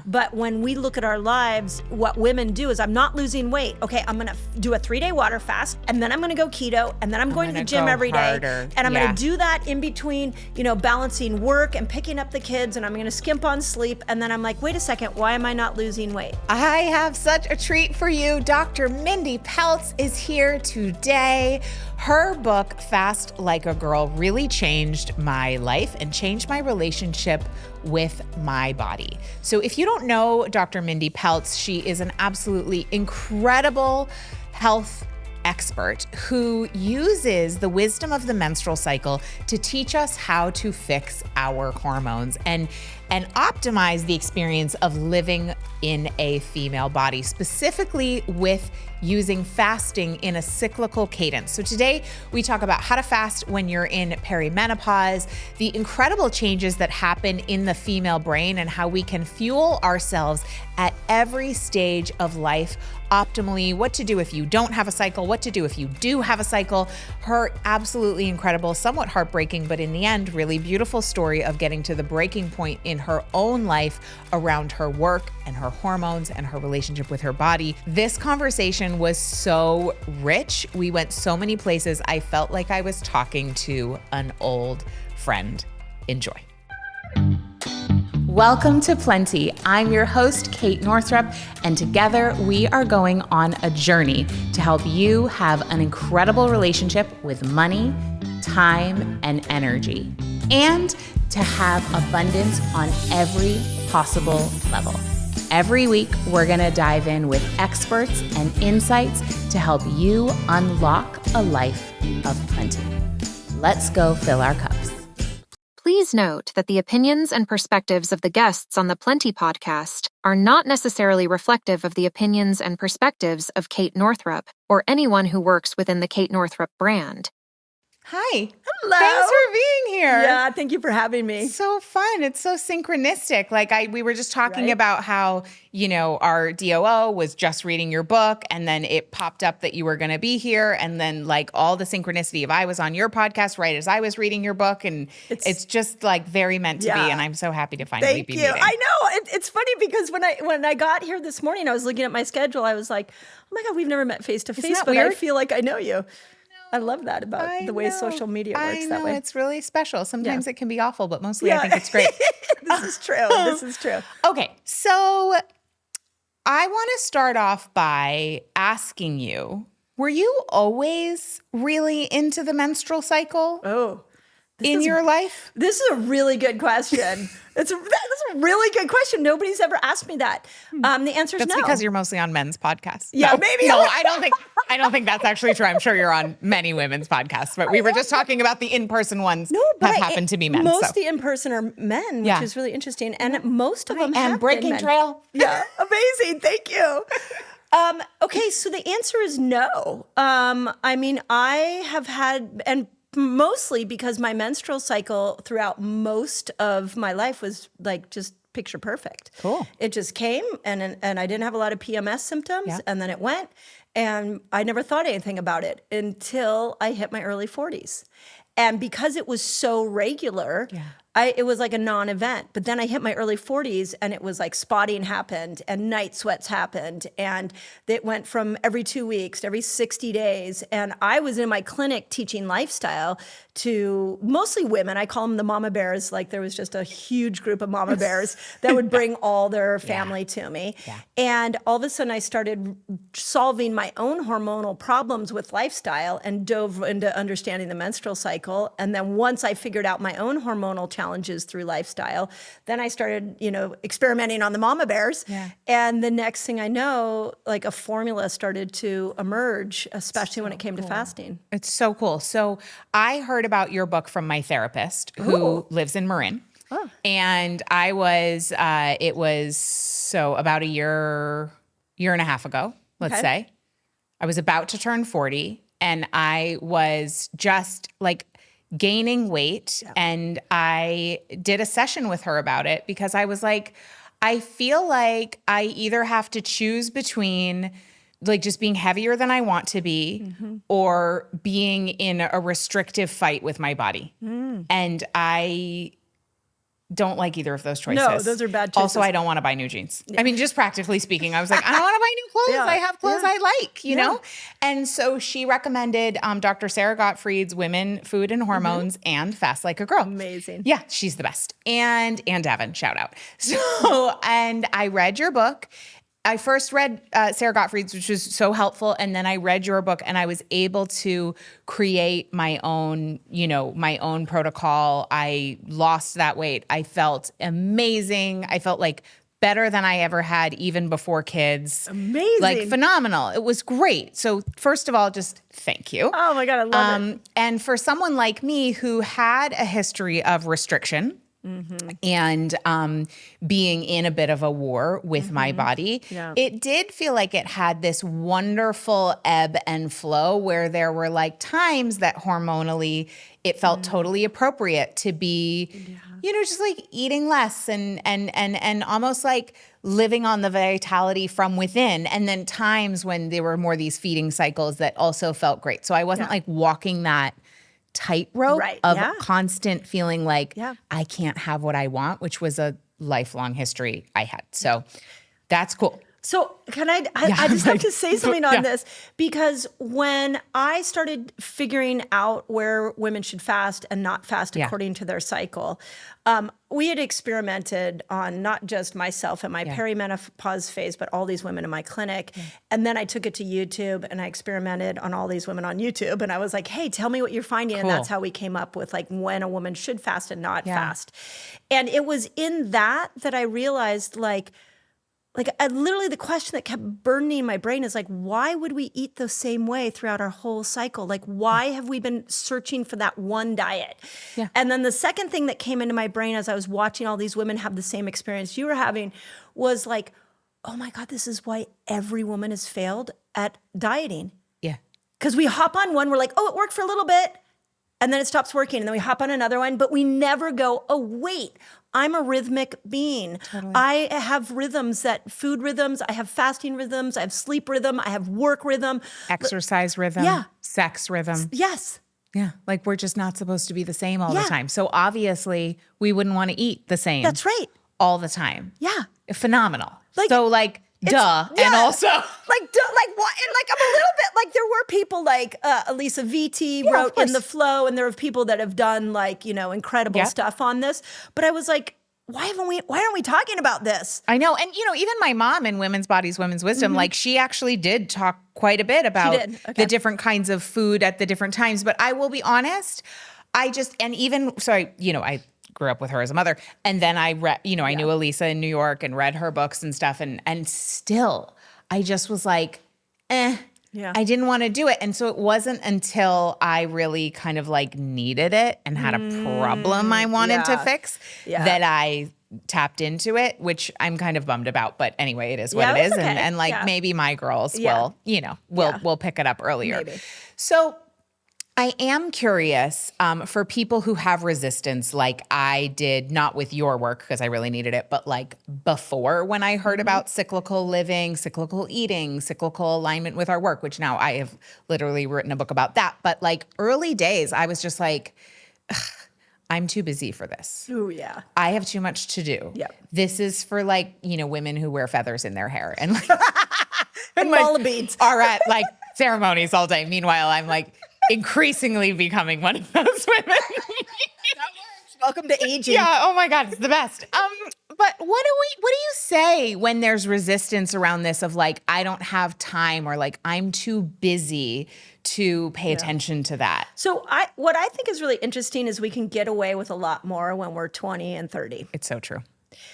But when we look at our lives, what women do is I'm not losing weight. Okay, I'm gonna do a 3-day water fast, and then I'm gonna go keto, and then I'm going to the gym every day. And I'm gonna do that in between, balancing work and picking up the kids, and I'm gonna skimp on sleep. And then I'm like, wait a second, why am I not losing weight? I have such a treat for you. Dr. Mindy Pelz is here today. Her book, Fast Like a Girl, really changed my life and changed my relationship with my body. So if you don't know Dr. Mindy Pelz, she is an absolutely incredible health expert who uses the wisdom of the menstrual cycle to teach us how to fix our hormones and optimize the experience of living in a female body, specifically with using fasting in a cyclical cadence. So today we talk about how to fast when you're in perimenopause, the incredible changes that happen in the female brain, and how we can fuel ourselves at every stage of life optimally, what to do if you don't have a cycle, what to do if you do have a cycle. Her absolutely incredible, somewhat heartbreaking, but in the end, really beautiful story of getting to the breaking point in her own life around her work and her hormones and her relationship with her body. This conversation was so rich. We went so many places. I felt like I was talking to an old friend. Enjoy. Welcome to Plenty. I'm your host, Kate Northrup, and together we are going on a journey to help you have an incredible relationship with money, time, and energy, and to have abundance on every possible level. Every week, we're going to dive in with experts and insights to help you unlock a life of plenty. Let's go fill our cups. Please note that the opinions and perspectives of the guests on the Plenty podcast are not necessarily reflective of the opinions and perspectives of Kate Northrup or anyone who works within the Kate Northrup brand. Hi. Hello. Thanks for being here. Yeah, thank you for having me. So fun. It's so synchronistic. We were just talking about how, our DOO was just reading your book, and then it popped up that you were going to be here, and then all the synchronicity of I was on your podcast right as I was reading your book, and it's just very meant to be, and I'm so happy to finally be meeting. I know. It's funny because when I got here this morning, I was looking at my schedule. I was like, oh my God, we've never met face to face, but weird? I feel like I know you. I love that about the way social media works that way. It's really special. Sometimes it can be awful, but mostly I think it's great. This is true. This is true. Okay, so I want to start off by asking you, were you always really into the menstrual cycle? Oh. In your life? This is a really good question. That's a really good question. Nobody's ever asked me that. The answer is no. That's because you're mostly on men's podcasts. Yeah, no, maybe. No, I don't think that's actually true. I'm sure you're on many women's podcasts, but we were just talking about the in-person ones that happen to be men. Most of the in-person are men, which is really interesting. And most of them have And Breaking been Trail. Yeah, amazing. Thank you. Okay, so the answer is no. I have had, and mostly because my menstrual cycle throughout most of my life was just picture perfect. Cool. It just came and I didn't have a lot of PMS symptoms, and then it went, and I never thought anything about it until I hit my early 40s. And because it was so regular, it was like a non-event. But then I hit my early 40s and it was like spotting happened and night sweats happened. And it went from every 2 weeks to every 60 days. And I was in my clinic teaching lifestyle to mostly women. I call them the mama bears. There was just a huge group of mama bears that would bring all their family to me. Yeah. And all of a sudden I started solving my own hormonal problems with lifestyle and dove into understanding the menstrual cycle. And then once I figured out my own hormonal challenges through lifestyle, then I started, experimenting on the mama bears. Yeah. And the next thing I know, a formula started to emerge, especially when it came to fasting. It's so cool. So I heard about your book from my therapist who lives in Marin. Oh. And I was, it was about a year and a half ago, let's say. I was about to turn 40 and I was just gaining weight. Yeah. And I did a session with her about it because I was like, I feel like I either have to choose between just being heavier than I want to be or being in a restrictive fight with my body. And I Don't like either of those choices. No, those are bad choices. Also, I don't want to buy new jeans. I mean, just practically speaking, I was like, I don't want to buy new clothes. Yeah. I have clothes Yeah. I like, you know? And so she recommended Dr. Sarah Gottfried's Women, Food, and Hormones and Fast Like a Girl. Amazing. Yeah, she's the best. And Davin, shout out. So, and I read your book. I first read Sarah Gottfried's, which was so helpful. And then I read your book and I was able to create my own, my own protocol. I lost that weight. I felt amazing. I felt like better than I ever had even before kids. Amazing. Like phenomenal. It was great. So first of all, just thank you. Oh my God, I love it. And for someone like me who had a history of restriction, and being in a bit of a war with my body, it did feel like it had this wonderful ebb and flow where there were like times that hormonally it felt totally appropriate to be, just like eating less and almost like living on the vitality from within. And then times when there were more these feeding cycles that also felt great. So I wasn't like walking that tightrope of constant feeling like I can't have what I want, which was a lifelong history I had. So that's cool. So can I just have to say something on this, because when I started figuring out where women should fast and not fast according to their cycle, we had experimented on not just myself in my perimenopause phase, but all these women in my clinic. And then I took it to YouTube and I experimented on all these women on YouTube. And I was like, hey, tell me what you're finding. And that's how we came up with like when a woman should fast and not fast. And it was in that I realized literally the question that kept burning my brain is like, why would we eat the same way throughout our whole cycle? Like, why have we been searching for that one diet? Yeah. And then the second thing that came into my brain as I was watching all these women have the same experience you were having was like, oh my God, this is why every woman has failed at dieting. Yeah. Because we hop on one, we're like, oh, it worked for a little bit. And then it stops working. And then we hop on another one, but we never go, oh, wait, I'm a rhythmic being. Totally. I have rhythms, food rhythms. I have fasting rhythms. I have sleep rhythm. I have work rhythm. Exercise rhythm. Yeah. Sex rhythm. Yes. Yeah. Like we're just not supposed to be the same all the time. So obviously we wouldn't want to eat the same. That's right. All the time. Yeah. Phenomenal. Like, so like, duh. Yeah. And also like what? And like I'm a little bit like there were people like Elisa VT wrote in the Flow, and there are people that have done like incredible stuff on this. But I was like, why aren't we talking about this? I know, and even my mom in Women's Bodies, Women's Wisdom, like she actually did talk quite a bit about the different kinds of food at the different times. But I will be honest, I grew up with her as a mother. And then I read, I knew Elisa in New York and read her books and stuff. And still, I just was like, I didn't want to do it. And so it wasn't until I really kind of like needed it and had a problem I wanted to fix that I tapped into it, which I'm kind of bummed about. But anyway, it is what it is. Okay. And like maybe my girls will pick it up earlier. Maybe. So I am curious for people who have resistance like I did, not with your work because I really needed it, but like before when I heard about cyclical living, cyclical eating, cyclical alignment with our work, which now I have literally written a book about that. But like early days, I was just like, I'm too busy for this. Oh, yeah. I have too much to do. Yep. This is for like, women who wear feathers in their hair and like and mala beads are at like ceremonies all day. Meanwhile, I'm like increasingly becoming one of those women. That works. Welcome to aging. Yeah. Oh my God, it's the best. But what do you say when there's resistance around this of like, I don't have time or like I'm too busy to pay attention to that? So what I think is really interesting is we can get away with a lot more when we're 20 and 30. It's so true.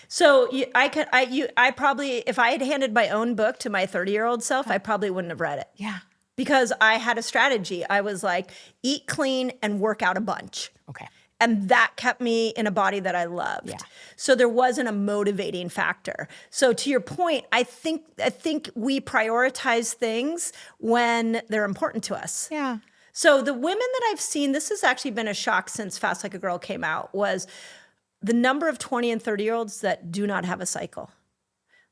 So I probably, if I had handed my own book to my 30-year-old self, I probably wouldn't have read it. Yeah. Because I had a strategy. I was like, eat clean and work out a bunch. Okay. And that kept me in a body that I loved. Yeah. So there wasn't a motivating factor. So to your point, I think we prioritize things when they're important to us. Yeah. So the women that I've seen, this has actually been a shock since Fast Like a Girl came out, was the number of 20 and 30-year-olds that do not have a cycle.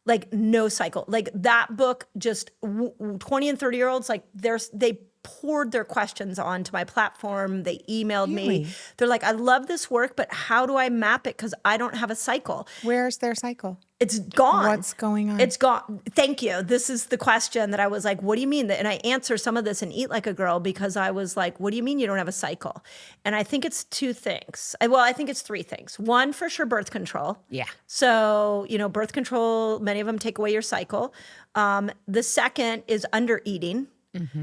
Like no cycle. Like that book, just 20 and 30-year-olds, like they poured their questions onto my platform. They emailed me. Really? They're like, I love this work, but how do I map it? Because I don't have a cycle. Where's their cycle? It's gone. What's going on? It's gone. Thank you. This is the question that I was like, what do you mean? And I answer some of this in Eat Like a Girl because I was like, what do you mean you don't have a cycle? And I think it's two things. Well, I think it's three things. One, for sure, birth control. Yeah. So, birth control, many of them take away your cycle. The second is under eating.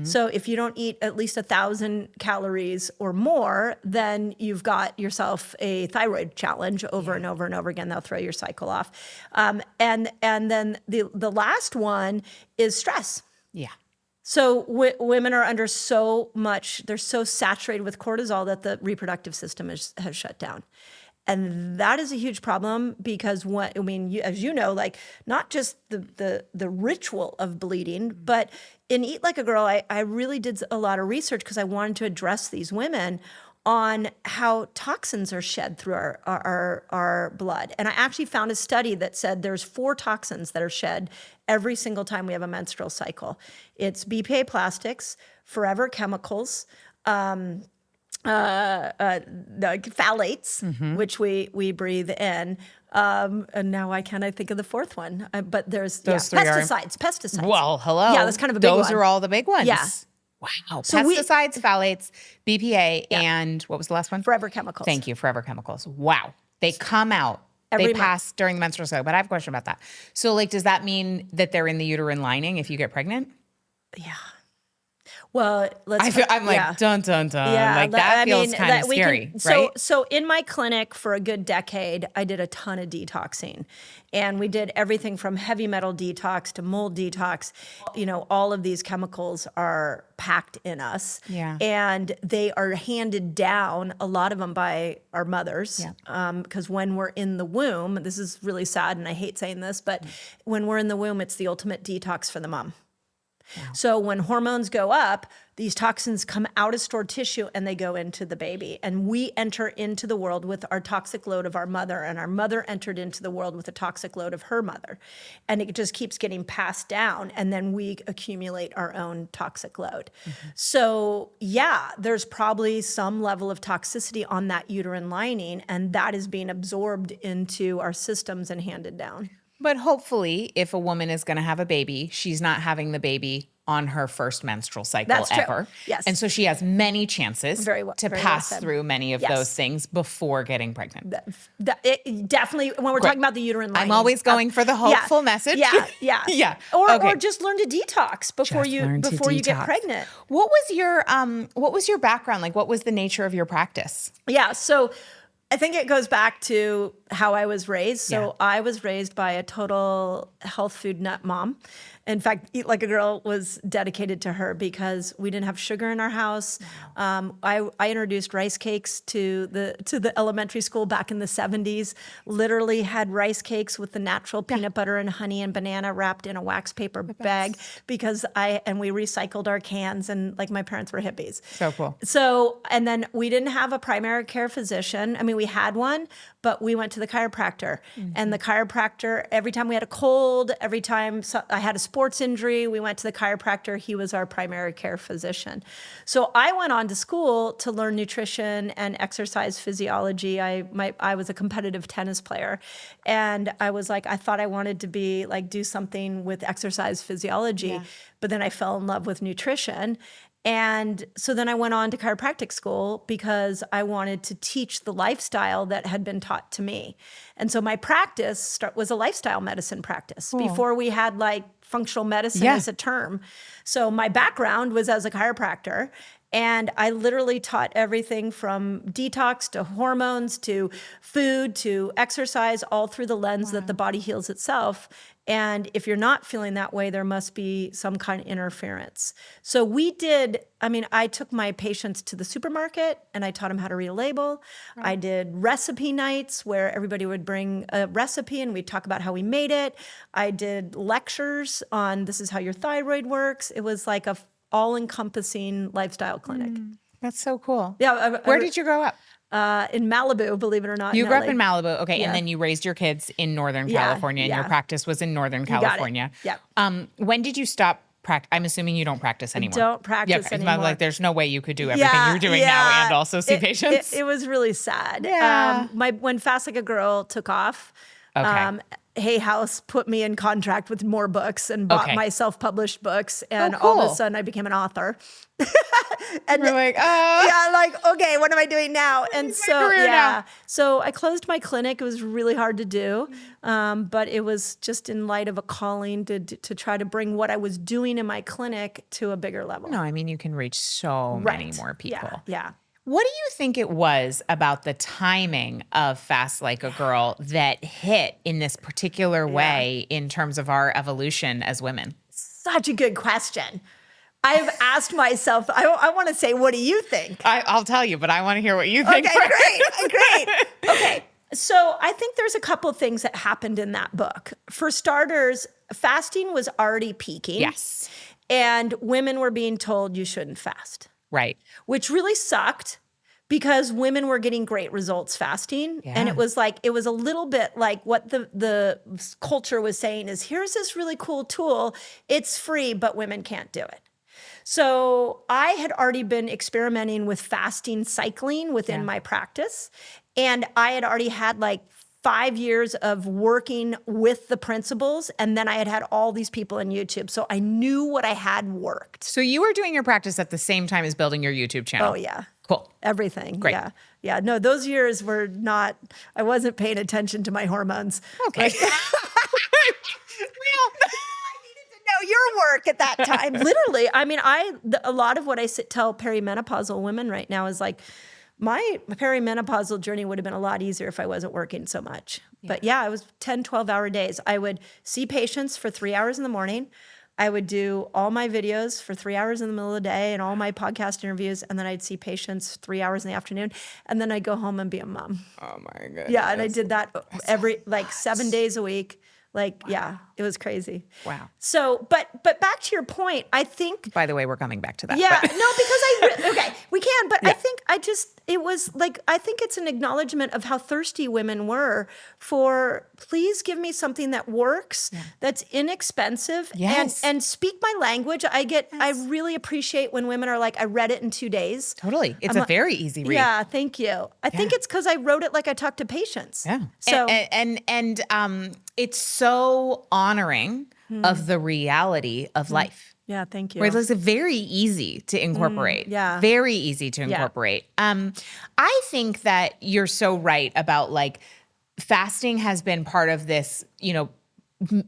So if you don't eat at least 1,000 calories or more, then you've got yourself a thyroid challenge over and over and over again. They'll throw your cycle off. And then the last one is stress. Yeah. So women are under so much, they're so saturated with cortisol that the reproductive system has shut down. And that is a huge problem because as you know, like not just the ritual of bleeding, but in Eat Like a Girl, I really did a lot of research because I wanted to address these women on how toxins are shed through our blood. And I actually found a study that said there's 4 toxins that are shed every single time we have a menstrual cycle. It's BPA plastics, forever chemicals, the phthalates, which we breathe in. And now why can't I think of the fourth one? But there's pesticides. Well, hello. Yeah, that's kind of a big one. Those are all the big ones. Yeah. Wow. So Pesticides, phthalates, BPA, and what was the last one? Forever chemicals. Thank you. Forever chemicals. Wow. They come out. Every They month. pass during the menstrual cycle. But I have a question about that. So, does that mean that they're in the uterine lining if you get pregnant? Yeah. Well, I'm like, dun, dun, dun. Yeah, That feels kind of scary, right? So in my clinic for a good decade, I did a ton of detoxing. And we did everything from heavy metal detox to mold detox. All of these chemicals are packed in us. Yeah. And they are handed down, a lot of them by our mothers. Yeah. Because when we're in the womb, this is really sad and I hate saying this, but when we're in the womb, it's the ultimate detox for the mom. Wow. So when hormones go up, these toxins come out of stored tissue and they go into the baby. And we enter into the world with our toxic load of our mother, and our mother entered into the world with a toxic load of her mother. And it just keeps getting passed down, and then we accumulate our own toxic load. So yeah, there's probably some level of toxicity on that uterine lining, and that is being absorbed into our systems and handed down. But hopefully, if a woman is going to have a baby, she's not having the baby on her first menstrual cycle That's true. ever. Yes. And so she has many chances to pass through many of those things before getting pregnant. Definitely, when we're talking about the uterine lining. I'm always going for the hopeful message. Yeah. Yeah. Or just learn to detox before you get pregnant. What was your background? What was the nature of your practice? Yeah. So I think it goes back to how I was raised. So I was raised by a total health food nut mom. In fact, Eat Like a Girl was dedicated to her because we didn't have sugar in our house. I introduced rice cakes to the elementary school back in the 70s. Literally had rice cakes with the natural peanut butter and honey and banana wrapped in a wax paper bag because we recycled our cans, and my parents were hippies. So cool. So, and then we didn't have a primary care physician. I mean, we had one, but we went to the chiropractor. And the chiropractor, every time we had a cold, every time I had a sports injury, we went to the chiropractor. He was our primary care physician. So I went on to school to learn nutrition and exercise physiology. I was a competitive tennis player. And I was I thought I wanted to be do something with exercise physiology. But then I fell in love with nutrition. And so then I went on to chiropractic school because I wanted to teach the lifestyle that had been taught to me. And so my practice was a lifestyle medicine practice before we had functional medicine as a term. So my background was as a chiropractor. And I literally taught everything from detox to hormones to food to exercise, all through the lens that the body heals itself. And if you're not feeling that way, there must be some kind of interference. So I took my patients to the supermarket and I taught them how to read a label. Right. I did recipe nights where everybody would bring a recipe and we'd talk about how we made it. I did lectures on this is how your thyroid works. It was like a all-encompassing lifestyle clinic. That's so cool. Yeah. Where did you grow up? In Malibu, believe it or not. You grew up in Malibu. Okay. Yeah. And then you raised your kids in Northern California and yeah. your practice was in Northern California. Yeah. When did you stop I'm assuming you don't practice anymore. Don't practice anymore. Like there's no way you could do everything you're doing now and also see patients. It was really sad. Yeah. When Fast Like a Girl took off, Okay. Hay House put me in contract with more books and bought my self-published books. And cool. all of a sudden I became an author. And We're like, okay, what am I doing now? And so, now. so I closed my clinic. It was really hard to do. But it was just in light of a calling to try to bring what I was doing in my clinic to a bigger level. No, I mean, you can reach so many more people. Yeah. What do you think it was about the timing of Fast Like a Girl that hit in this particular way in terms of our evolution as women? Such a good question. I've asked myself, I want to say, what do you think? I'll tell you, but I want to hear what you think. Okay, great. Okay. So I think there's a couple things that happened in that book. For starters, fasting was already peaking. Yes. And women were being told you shouldn't fast. Right. Which really sucked because women were getting great results fasting. Yeah. And it was a little bit like what the culture was saying is, here's this really cool tool. It's free, but women can't do it. So I had already been experimenting with fasting cycling within my practice. And I had already had 5 years of working with the principles. And then I had all these people on YouTube. So I knew what I had worked. So you were doing your practice at the same time as building your YouTube channel. Oh, yeah. Cool. Everything. Great. Yeah. Yeah. No, those years were not, I wasn't paying attention to my hormones. Okay. Your work at that time. Literally, I mean, a lot of what I tell perimenopausal women right now is my perimenopausal journey would have been a lot easier if I wasn't working so much. Yeah. But yeah, it was 10, 12-hour days. I would see patients for 3 hours in the morning. I would do all my videos for 3 hours in the middle of the day and all my podcast interviews. And then I'd see patients 3 hours in the afternoon. And then I'd go home and be a mom. Oh my goodness. Yeah, and I did that every 7 days a week. Yeah, it was crazy. Wow. So, but back to your point, I think. By the way, we're coming back to that. Yeah, okay, we can, but I think I think it's an acknowledgement of how thirsty women were for, please give me something that works, that's inexpensive, and speak my language. I really appreciate when women are like, I read it in 2 days. Totally. It's a very easy read. Yeah, thank you. I think it's because I wrote it like I talk to patients. Yeah. So, and it's so honoring of the reality of life. Yeah, thank you. Where it's very easy to incorporate. Very easy to incorporate. I think that you're so right about fasting has been part of this,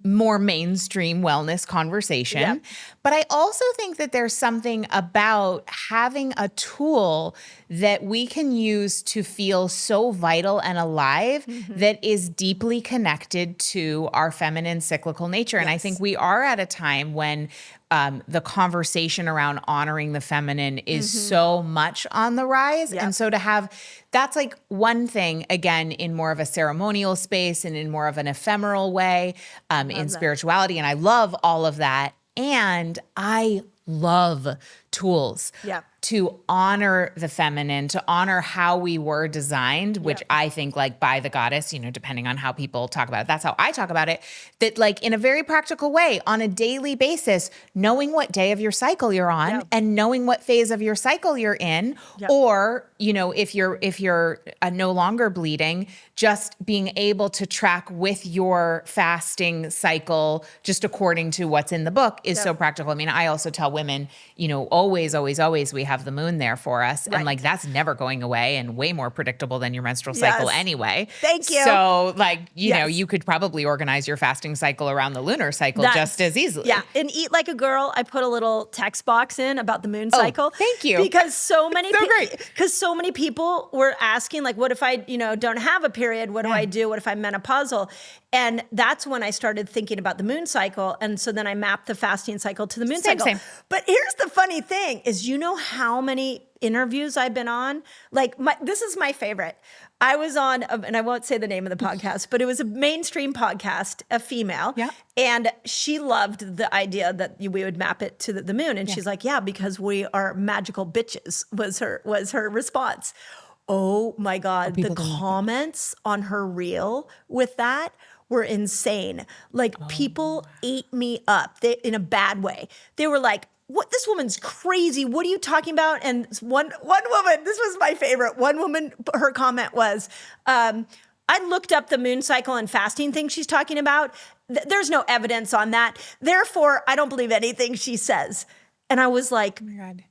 more mainstream wellness conversation. Yep. But I also think that there's something about having a tool that we can use to feel so vital and alive that is deeply connected to our feminine cyclical nature. Yes. And I think we are at a time when the conversation around honoring the feminine is so much on the rise. Yep. And so to have, that's one thing, again, in more of a ceremonial space and in more of an ephemeral way, in spirituality. And I love all of that. And I love tools to honor the feminine, to honor how we were designed, which I think by the goddess, depending on how people talk about it, that's how I talk about it, that in a very practical way on a daily basis, knowing what day of your cycle you're on and knowing what phase of your cycle you're in, or, if you're no longer bleeding, just being able to track with your fasting cycle, just according to what's in the book is so practical. I mean, I also tell women, always, always, always, we have the moon there for us. Right. And that's never going away and way more predictable than your menstrual cycle anyway. Thank you. So you could probably organize your fasting cycle around the lunar cycle just as easily. Yeah. And Eat Like a Girl, I put a little text box in about the moon cycle. Thank you. Because so many people were asking, what if I, don't have a period? What do I do? What if I'm menopausal? And that's when I started thinking about the moon cycle. And so then I mapped the fasting cycle to the moon cycle. Same. But here's the funny thing is, how many interviews I've been on? This is my favorite. I was on, and I won't say the name of the podcast, but it was a mainstream podcast, a female. Yeah. And she loved the idea that we would map it to the moon. And she's like, yeah, because we are magical bitches, was her response. Oh my God. The comments on her reel with that were insane. Like people ate me up in a bad way. They were like, "What? This woman's crazy. What are you talking about?" And one woman, this was my favorite. One woman, her comment was, "I looked up the moon cycle and fasting thing she's talking about. There's no evidence on that. Therefore, I don't believe anything she says." And I was like, Oh my God.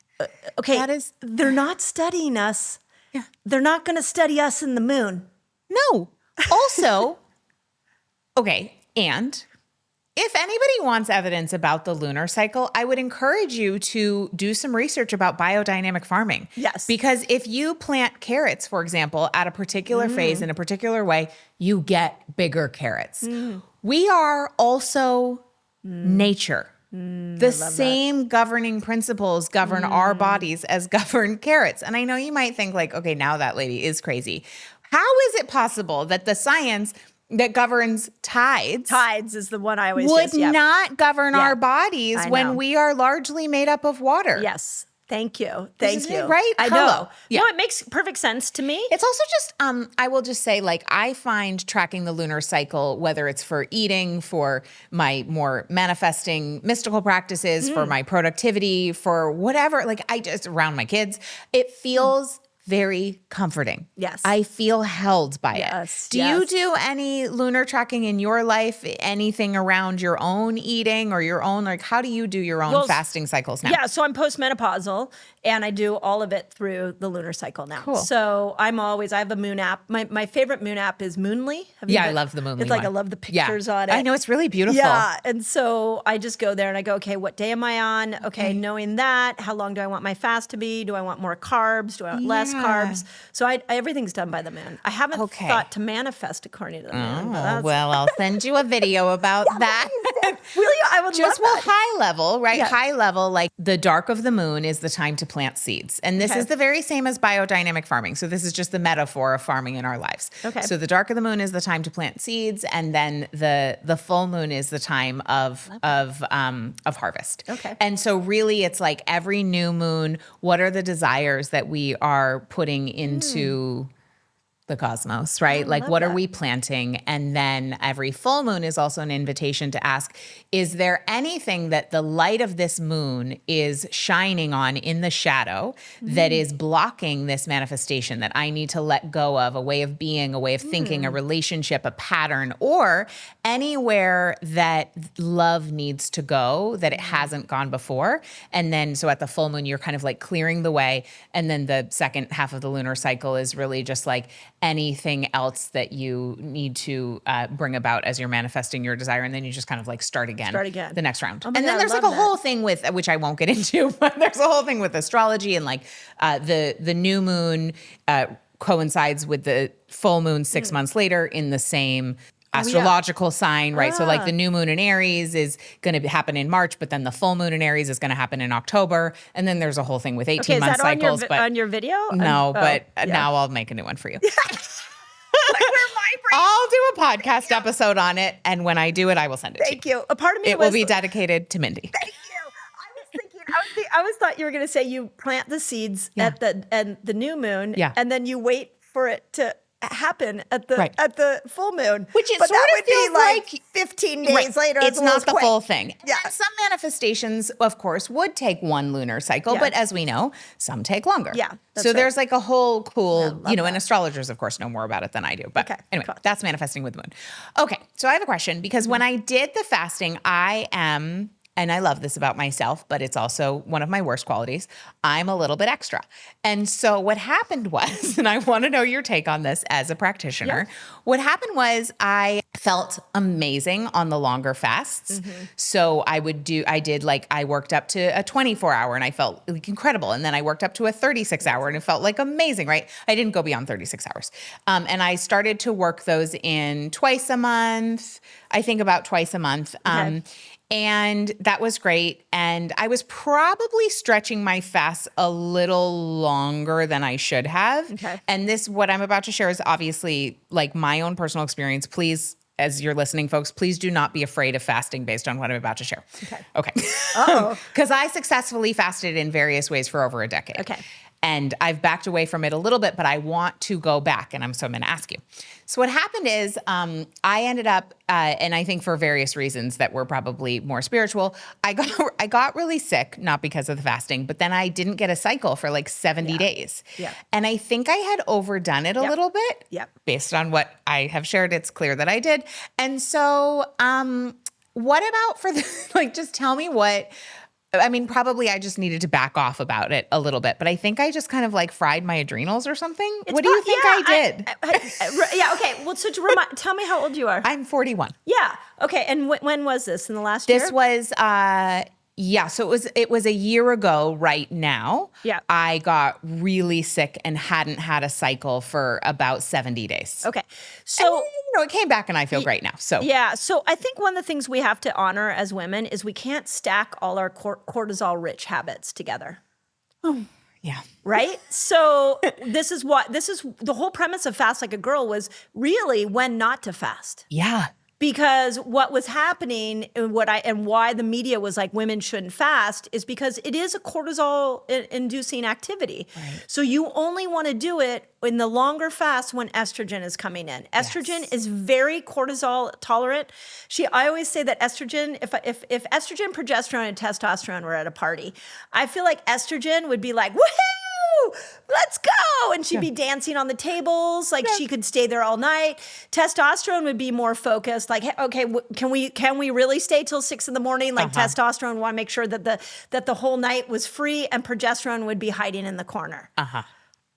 "Okay, they're not studying us. Yeah. They're not going to study us in the moon." No. Also, okay, and if anybody wants evidence about the lunar cycle, I would encourage you to do some research about biodynamic farming. Yes. Because if you plant carrots, for example, at a particular phase in a particular way, you get bigger carrots. We are also nature. The same governing principles govern our bodies as govern carrots. And I know you might think like, okay, now that lady is crazy. How is it possible that the science that governs tides is the one I always would use. Yep. not govern our bodies I know. when we are largely made up of water? Yes. Thank you. Thank Isn't you. it right? I Hello. know. Yeah. No, it makes perfect sense to me. It's also just, I will just say, like, I find tracking the lunar cycle, whether it's for eating, for my more manifesting mystical practices, for my productivity, for whatever, like, I just, around my kids, it feels very comforting. Yes. I feel held by Yes, it. Do you do any lunar tracking in your life? Anything around your own eating or your own, like, how do you do your own fasting cycles now? Yeah, so I'm postmenopausal and I do all of it through the lunar cycle now. Cool. So I have a moon app. My favorite moon app is Moonly. I love the Moonly It's like one. I love the pictures on it. I know, it's really beautiful. Yeah, and so I just go there and I go, okay, what day am I on? Okay, knowing that, how long do I want my fast to be? Do I want more carbs? Do I want less carbs? So everything's done by the moon. I haven't thought to manifest according to the moon. Oh, well, I'll send you a video about that. Will you? I would Just love that. high level, right? Yeah. High level, like the dark of the moon is the time to plant seeds. And this is the very same as biodynamic farming. So this is just the metaphor of farming in our lives. Okay. So the dark of the moon is the time to plant seeds, and then the full moon is the time of harvest. Okay. And so really it's like every new moon, what are the desires that we are putting into the cosmos, right? Like, what are we planting? And then every full moon is also an invitation to ask, is there anything that the light of this moon is shining on in the shadow that is blocking this manifestation that I need to let go of, a way of being, a way of thinking, a relationship, a pattern, or anywhere that love needs to go that it hasn't gone before? And then, so at the full moon, you're kind of like clearing the way. And then the second half of the lunar cycle is really just like anything else that you need to bring about as you're manifesting your desire. And then you just kind of like start again the next round. Oh my And then God, there's I like a love whole thing with, which I won't get into, but there's a whole thing with astrology and like the new moon coincides with the full moon 6 months later in the same astrological sign, right? So like the new moon in Aries is going to happen in March, but then the full moon in Aries is going to happen in October. And then there's a whole thing with 18-month cycles. But on your video? No, now I'll make a new one for you. Like where my brain. I'll do a podcast episode on it, and when I do it, I will send it to Thank you. A part of me It will be dedicated to Mindy. Thank you. I always thought you were going to say you plant the seeds at the new moon, and then you wait for it to happen at the full moon, Which it but sort that of would be feels like 15 days later. It's not the full thing. Yeah. And some manifestations, of course, would take one lunar cycle, but as we know, some take longer. Yeah, that's So right. there's like a whole cool, and that. astrologers, of course, know more about it than I do. But anyway, cool. that's manifesting with the moon. Okay, so I have a question because when I did the fasting, I am, and I love this about myself, but it's also one of my worst qualities, I'm a little bit extra. And so what happened was, and I want to know your take on this as a practitioner, what happened was I felt amazing on the longer fasts. So I worked up to a 24-hour and I felt like incredible. And then I worked up to a 36-hour and it felt like amazing, right? I didn't go beyond 36 hours. And I started to work those in twice a month, I think about twice a month. And that was great. And I was probably stretching my fast a little longer than I should have. Okay. And what I'm about to share is obviously like my own personal experience. Please, as you're listening, folks, please do not be afraid of fasting based on what I'm about to share. Okay. Because I successfully fasted in various ways for over a decade. Okay. And I've backed away from it a little bit, but I want to go back. And I'm going to ask you. So what happened is I ended up, and I think for various reasons that were probably more spiritual, I got really sick, not because of the fasting, but then I didn't get a cycle for like 70 days. Yeah. And I think I had overdone it a little bit. Yep. Based on what I have shared, it's clear that I did. And so what about for the, like, just tell me probably I just needed to back off about it a little bit, but I think I just kind of like fried my adrenals or something. What do you think I did? Yeah. Okay. Well, so tell me how old you are. I'm 41. Yeah. Okay. And when was this? In the last This year? was, so it was a year ago right now. Yeah. I got really sick and hadn't had a cycle for about 70 days. Okay. So, And, it came back and I feel great now. So yeah. So I think one of the things we have to honor as women is we can't stack all our cortisol-rich habits together. yeah. Right? So this is the whole premise of Fast Like a Girl was really when not to fast. Yeah. Because what was happening and why the media was like women shouldn't fast is because it is a cortisol inducing activity. Right. So you only want to do it in the longer fast when estrogen is coming in. Estrogen is very cortisol tolerant. I always say that estrogen, if estrogen, progesterone, and testosterone were at a party, I feel like estrogen would be like, woohoo! Let's go. And she'd be dancing on the tables. Like she could stay there all night. Testosterone would be more focused. Like, hey, okay, can we really stay till 6 a.m? Like testosterone want to make sure that the whole night was free, and progesterone would be hiding in the corner.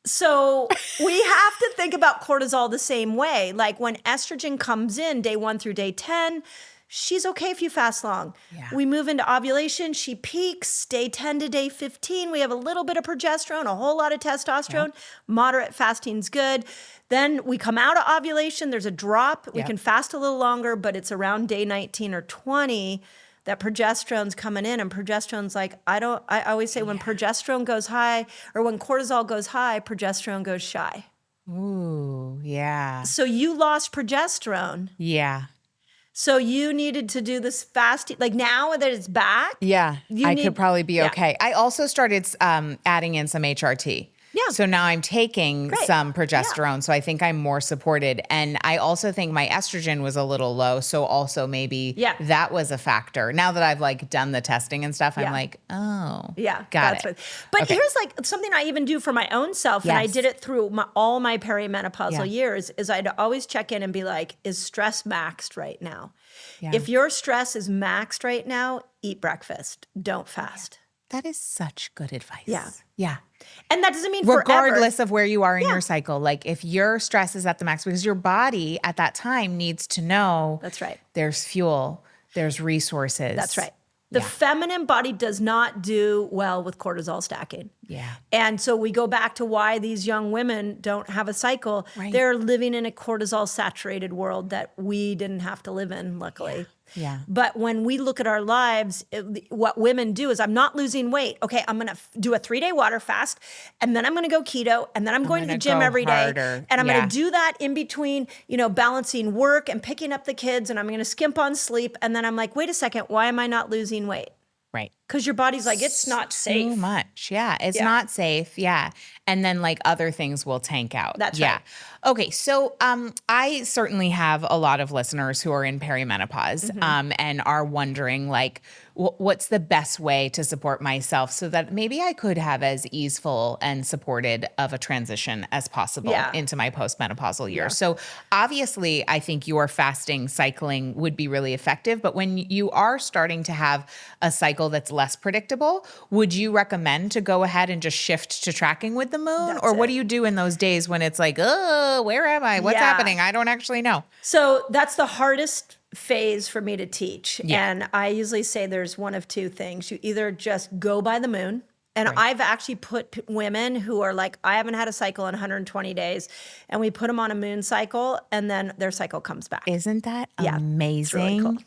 So we have to think about cortisol the same way. Like when estrogen comes in day 1 through day 10, she's okay if you fast long. Yeah. We move into ovulation. She peaks day 10 to day 15. We have a little bit of progesterone, a whole lot of testosterone. Yep. Moderate fasting's good. Then we come out of ovulation. There's a drop. We can fast a little longer, but it's around day 19 or 20 that progesterone's coming in. And progesterone's like, I always say when progesterone goes high or when cortisol goes high, progesterone goes shy. Ooh, yeah. So you lost progesterone. Yeah. So you needed to do this fasting, like now that it's back. Yeah, I could probably be okay. I also started adding in some HRT. Yeah. So now I'm taking some progesterone. So I think I'm more supported. And I also think my estrogen was a little low. So also maybe that was a factor. Now that I've like done the testing and stuff, I'm like, oh, got it. Right. But here's like something I even do for my own self. And I did it through all my perimenopausal years is I'd always check in and be like, is stress maxed right now? Yeah. If your stress is maxed right now, eat breakfast. Don't fast. That is such good advice. Yeah. Yeah. And that doesn't mean regardless of where you are in your cycle, like if your stress is at the max, because your body at that time needs to know that's right. There's fuel, there's resources. That's right. The feminine body does not do well with cortisol stacking. Yeah. And so we go back to why these young women don't have a cycle. Right. They're living in a cortisol saturated world that we didn't have to live in, luckily. Yeah. But when we look at our lives, what women do is I'm not losing weight. Okay, I'm going to do a 3-day water fast, and then I'm going to go keto, and then I'm going to the gym every day. And I'm going to do that in between, balancing work and picking up the kids, and I'm going to skimp on sleep. And then I'm like, wait a second, why am I not losing weight? Right. Because your body's like, it's not safe. Too much. Yeah. It's not safe. Yeah. And then like other things will tank out. That's right. Okay. So I certainly have a lot of listeners who are in perimenopause and are wondering like, what's the best way to support myself so that maybe I could have as easeful and supported of a transition as possible into my postmenopausal years. Yeah. So obviously I think your fasting cycling would be really effective, but when you are starting to have a cycle that's less predictable, would you recommend to go ahead and just shift to tracking with the moon? Or what do you do in those days when it's like, oh, where am I? What's happening? I don't actually know. So that's the hardest phase for me to teach. Yeah. And I usually say there's one of two things. You either just go by the moon. And I've actually put women who are like, I haven't had a cycle in 120 days. And we put them on a moon cycle and then their cycle comes back. Isn't that amazing? It's really cool.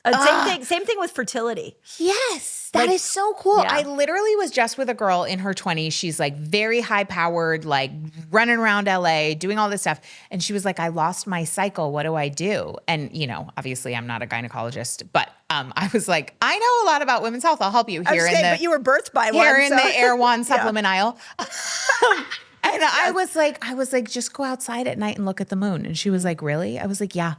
Same thing with fertility. Yes, that is so cool. Yeah. I literally was just with a girl in her 20s. She's like very high powered, like running around LA, doing all this stuff. And she was like, I lost my cycle. What do I do? And, obviously I'm not a gynecologist, but I was like, I know a lot about women's health. I'll help you here but you were birthed by one. Here in the Erewhon supplement aisle. And I was like, just go outside at night and look at the moon. And she was like, really? I was like, yeah,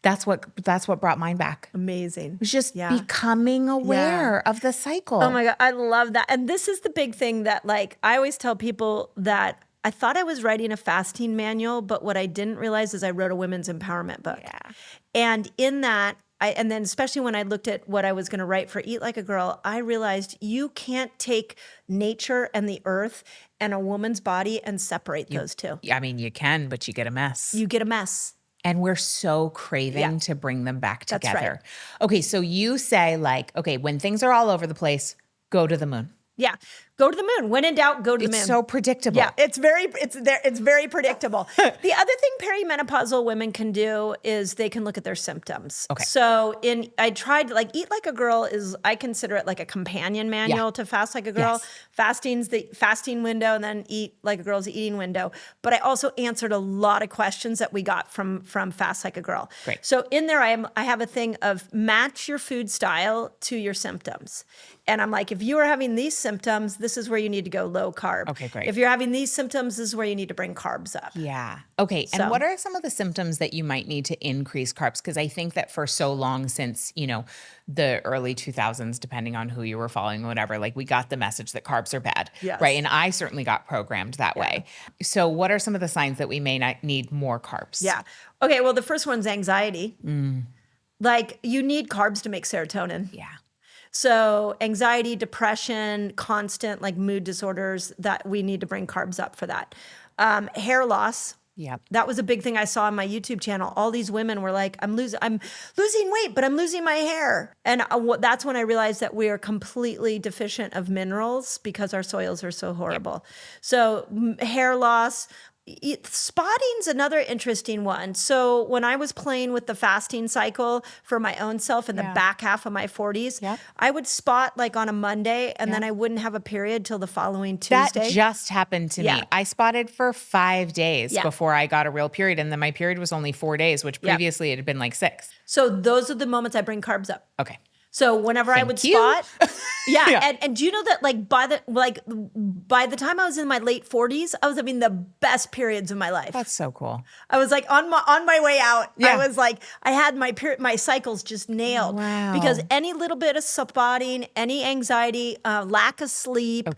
that's what brought mine back. Amazing. It was just becoming aware of the cycle. Oh my God. I love that. And this is the big thing that like, I always tell people that I thought I was writing a fasting manual, but what I didn't realize is I wrote a women's empowerment book. Yeah. And in that, and then especially when I looked at what I was going to write for Eat Like a Girl, I realized you can't take nature and the earth and a woman's body and separate those two. I mean, you can, but you get a mess. You get a mess. And we're so craving to bring them back together. That's right. Okay, so you say like, okay, when things are all over the place, go to the moon. Yeah. Go to the moon. When in doubt, go to the moon. It's so predictable. Yeah, it's very predictable. The other thing perimenopausal women can do is they can look at their symptoms. Okay. So I tried like Eat Like a Girl I consider it like a companion manual to Fast Like a Girl. Yes. Fasting's the fasting window, and then Eat Like a Girl's the eating window. But I also answered a lot of questions that we got from Fast Like a Girl. Great. So in there, I have a thing of match your food style to your symptoms. And I'm like, if you are having these symptoms, this is where you need to go low carb. Okay, great. If you're having these symptoms, this is where you need to bring carbs up. Yeah. Okay. And what are some of the symptoms that you might need to increase carbs? Because I think that for so long since, the early 2000s, depending on who you were following, whatever, like we got the message that carbs are bad. Yes. Right. And I certainly got programmed that way. So what are some of the signs that we may not need more carbs? Yeah. Okay. Well, the first one's anxiety. Like you need carbs to make serotonin. Yeah. So anxiety, depression, constant like mood disorders, that we need to bring carbs up for that. Hair loss. Yep. That was a big thing I saw on my YouTube channel. All these women were like, I'm losing weight, but I'm losing my hair. And that's when I realized that we are completely deficient of minerals because our soils are so horrible. Yep. So hair loss. Spotting's another interesting one. So when I was playing with the fasting cycle for my own self in the back half of my 40s, I would spot like on a Monday and then I wouldn't have a period till the following Tuesday. That just happened to me. I spotted for 5 days before I got a real period. And then my period was only 4 days, which previously it had been like 6. So those are the moments I bring carbs up. Okay. So whenever I would spot, and do you know that like by the time I was in my late 40s, I was having the best periods of my life. That's so cool. I was like on my way out. I was like I had my cycles just nailed. Wow. Because any little bit of spotting, any anxiety, lack of sleep,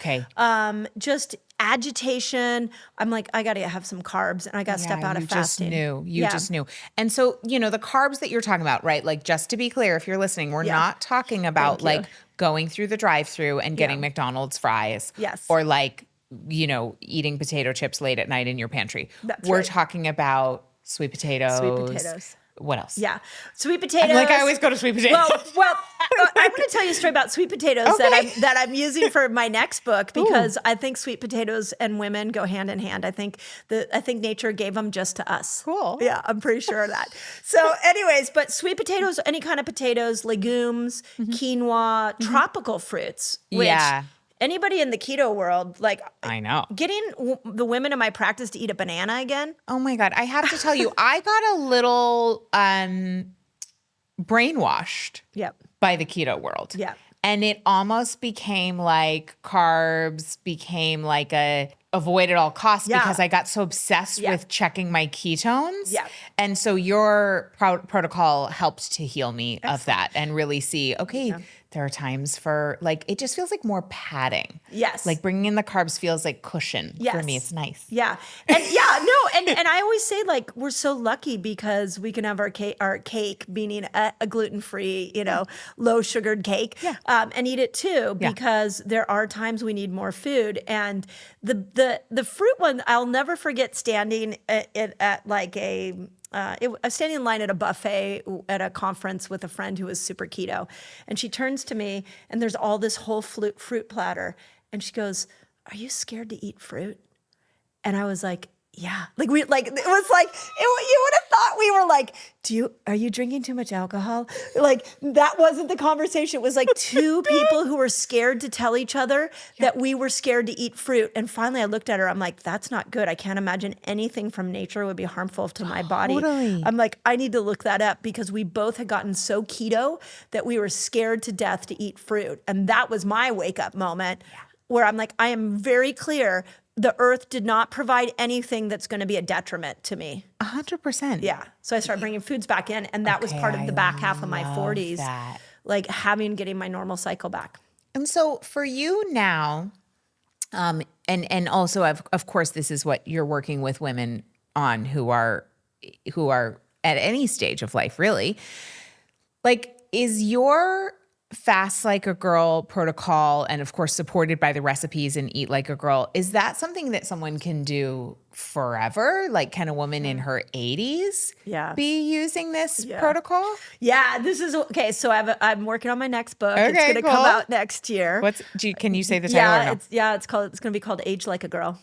just agitation. I'm like, I got to have some carbs and I got to step out of fasting. You just knew. And so, the carbs that you're talking about, right? Like, just to be clear, if you're listening, we're not talking about like going through the drive-through and getting McDonald's fries. Yes. Or like, eating potato chips late at night in your pantry. We're talking about sweet potatoes. What else? Yeah. Sweet potatoes. I always go to sweet potatoes. Well, I'm going to tell you a story about sweet potatoes that I'm using for my next book because I think sweet potatoes and women go hand in hand. I think nature gave them just to us. Cool. Yeah, I'm pretty sure of that. So anyways, but sweet potatoes, any kind of potatoes, legumes, quinoa, tropical fruits, which anybody in the keto world, like I know, getting the women in my practice to eat a banana again. Oh my God. I have to tell you, I got a little brainwashed by the keto world. Yeah. And it almost became like carbs became like avoid at all costs because I got so obsessed with checking my ketones. Yeah. And so your protocol helped to heal me of that and really see, there are times for like, it just feels like more padding. Yes. Like bringing in the carbs feels like cushion for me. It's nice. Yeah. And and I always say like, we're so lucky because we can have our cake, meaning a gluten-free, low sugared cake, and eat it too, because there are times we need more food. And the fruit one, I'll never forget standing at like I was standing in line at a buffet at a conference with a friend who was super keto. And she turns to me and there's all this whole fruit platter. And she goes, "Are you scared to eat fruit?" And I was like, yeah. It was like, you would have thought we were like, are you drinking too much alcohol? Like that wasn't the conversation. It was like two people who were scared to tell each other that we were scared to eat fruit. And finally I looked at her, I'm like, that's not good. I can't imagine anything from nature would be harmful to my body. Totally. I'm like, I need to look that up because we both had gotten so keto that we were scared to death to eat fruit. And that was my wake up moment where I'm like, I am very clear. the earth did not provide anything that's going to be a detriment to me. 100%. Yeah. So I started bringing foods back in, and that was part of the back half of my 40s, like getting my normal cycle back. And so for you now, and also of course this is what you're working with women on who are at any stage of life, really. Like, is your Fast Like a Girl protocol, and of course supported by the recipes in Eat Like a Girl, is that something that someone can do forever? Like, can a woman in her 80s be using this protocol? Yeah, this is okay. So I'm working on my next book. Okay, it's going to come out next year. Can you say the title? Or no? It's going to be called Age Like a Girl.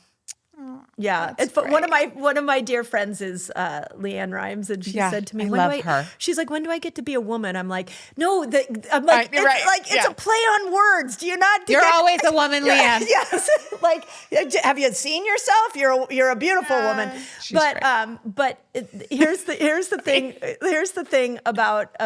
Yeah, it's one of my dear friends is Leanne Rhymes, and she said to me, she's like, when do I get to be a woman? I'm like, no, I'm like, it's a play on words. Do you not? You're always a woman, Leanne. Yes. Like, have you seen yourself? You're a beautiful woman. But here's the thing. Here's the thing about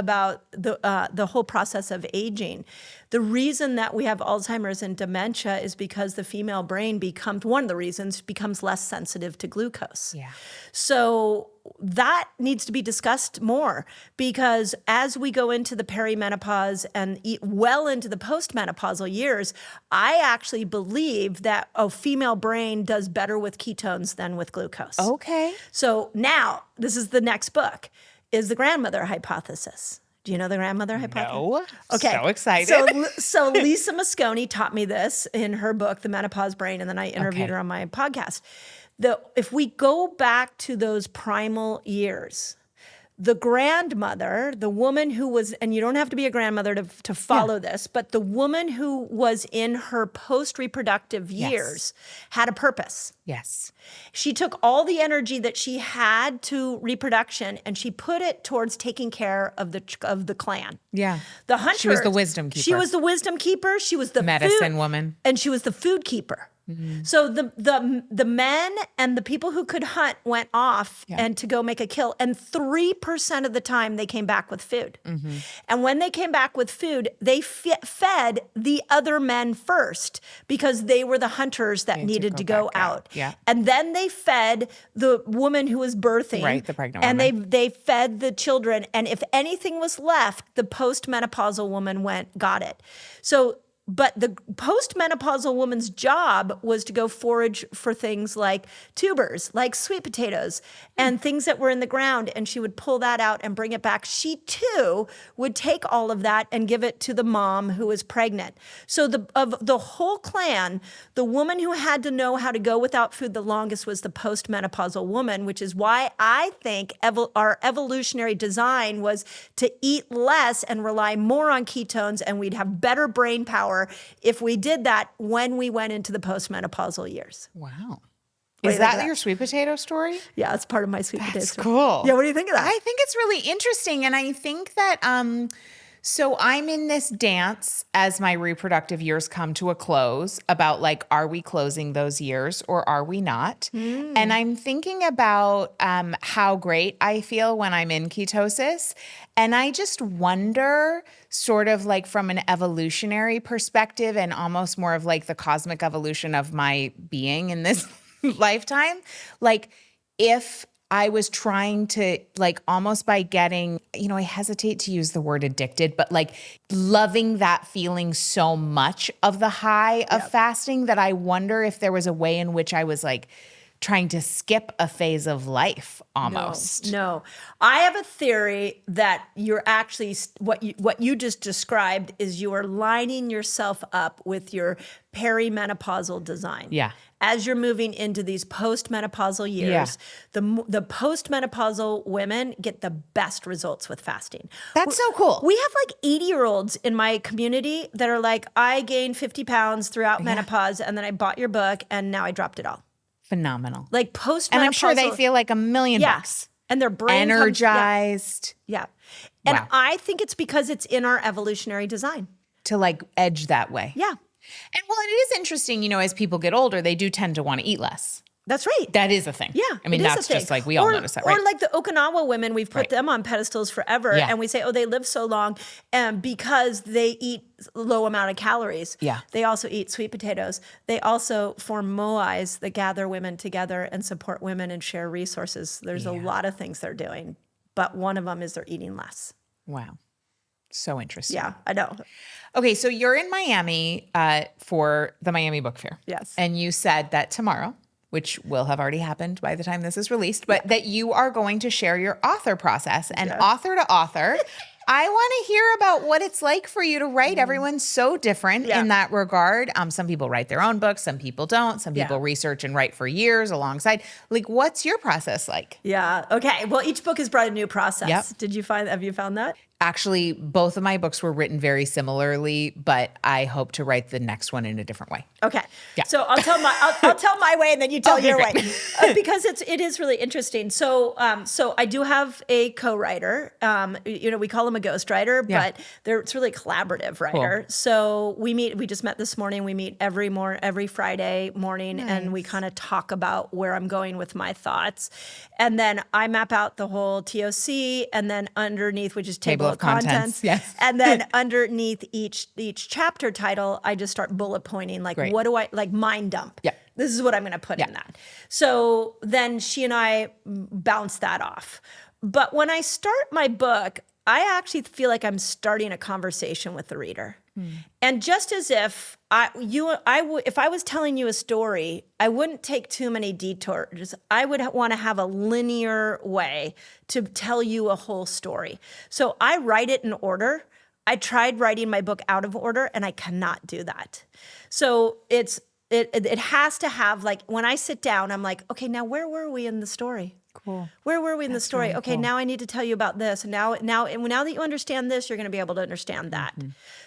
the whole process of aging. The reason that we have Alzheimer's and dementia is because the female brain becomes less sensitive to glucose. Yeah. So that needs to be discussed more, because as we go into the perimenopause and well into the postmenopausal years, I actually believe that a female brain does better with ketones than with glucose. Okay. So now, this is the next book, is the grandmother hypothesis. Do you know the grandmother hypothesis? No. Okay. So excited. So Lisa Mosconi taught me this in her book, The Menopause Brain, and then I interviewed her on my podcast. If we go back to those primal years, the grandmother, the woman who was, and you don't have to be a grandmother to follow this, but the woman who was in her post-reproductive years had a purpose. Yes. She took all the energy that she had to reproduction and she put it towards taking care of the clan. Yeah. The hunter. She was the wisdom keeper. She was the wisdom keeper. She was the medicine woman. And she was the food keeper. Mm-hmm. So the men and the people who could hunt went off and to go make a kill, and 3% of the time they came back with food. Mm-hmm. And when they came back with food, they fed the other men first, because they were the hunters that needed to go out. Yeah. And then they fed the woman who was birthing, the pregnant woman. And they fed the children. And if anything was left, the postmenopausal woman got it. But the postmenopausal woman's job was to go forage for things like tubers, like sweet potatoes, and things that were in the ground, and she would pull that out and bring it back. She, too, would take all of that and give it to the mom who was pregnant. So of the whole clan, the woman who had to know how to go without food the longest was the postmenopausal woman, which is why I think our evolutionary design was to eat less and rely more on ketones, and we'd have better brain power if we did that when we went into the postmenopausal years. Wow. Is that your sweet potato story? Yeah, it's part of my sweet potato story. Cool. Yeah, what do you think of that? I think it's really interesting. And I think that, so I'm in this dance as my reproductive years come to a close about, like, are we closing those years or are we not? And I'm thinking about how great I feel when I'm in ketosis. And I just wonder, sort of like from an evolutionary perspective and almost more of like the cosmic evolution of my being in this lifetime, like if I was trying to, like, almost by getting, I hesitate to use the word addicted, but like loving that feeling so much of the high of fasting, that I wonder if there was a way in which I was like trying to skip a phase of life almost. No. I have a theory that you're actually, what you just described is you are lining yourself up with your perimenopausal design. Yeah. As you're moving into these postmenopausal years, the postmenopausal women get the best results with fasting. That's so cool. We have like 80-year-olds in my community that are like, I gained 50 pounds throughout menopause, and then I bought your book, and now I dropped it all. Phenomenal. Like postmenopausal. And I'm sure they feel like $1 million bucks. And their brain energized. And I think it's because it's in our evolutionary design. To like edge that way. Yeah. And well, it is interesting, as people get older, they do tend to want to eat less. That's right. That is a thing. Yeah. I mean, it is a that's thing. just like, we all notice that, right? Or like the Okinawa women, we've put them on pedestals forever. Yeah. And we say, oh, they live so long. And because they eat low amount of calories. Yeah. They also eat sweet potatoes. They also form moais that gather women together and support women and share resources. There's a lot of things they're doing. But one of them is they're eating less. Wow. So interesting. Yeah, I know. Okay, so you're in Miami for the Miami Book Fair. Yes. And you said that tomorrow, which will have already happened by the time this is released, but that you are going to share your author process. And author to author, I want to hear about what it's like for you to write. Everyone's so different in that regard. Some people write their own books, some people don't. Some people research and write for years alongside. Like, what's your process like? Yeah. Okay. Well, each book has brought a new process. Yep. Have you found that? Actually, both of my books were written very similarly, but I hope to write the next one in a different way. Okay. Yeah. So I'll tell my way, and then you tell Okay, your great. way, because it is really interesting. So I do have a co-writer. We call him a ghostwriter, but it's really a collaborative writer. Cool. So we meet. We just met this morning. We meet every Friday morning, and we kind of talk about where I'm going with my thoughts, and then I map out the whole TOC, and then underneath, which is table of contents. Yes. And then underneath each chapter title, I just start bullet pointing, like, Great. what do I, like, mind dump. Yeah. This is what I'm going to put in that. So then she and I bounce that off. But when I start my book, I actually feel like I'm starting a conversation with the reader. And just as if if I was telling you a story, I wouldn't take too many detours. I would want to have a linear way to tell you a whole story. So I write it in order. I tried writing my book out of order, and I cannot do that. So it has to have, like, when I sit down, I'm like, okay, now where were we in the story? Cool. Where were we in the story? really Okay, cool. now I need to tell you about this. And now that you understand this, you're going to be able to understand that.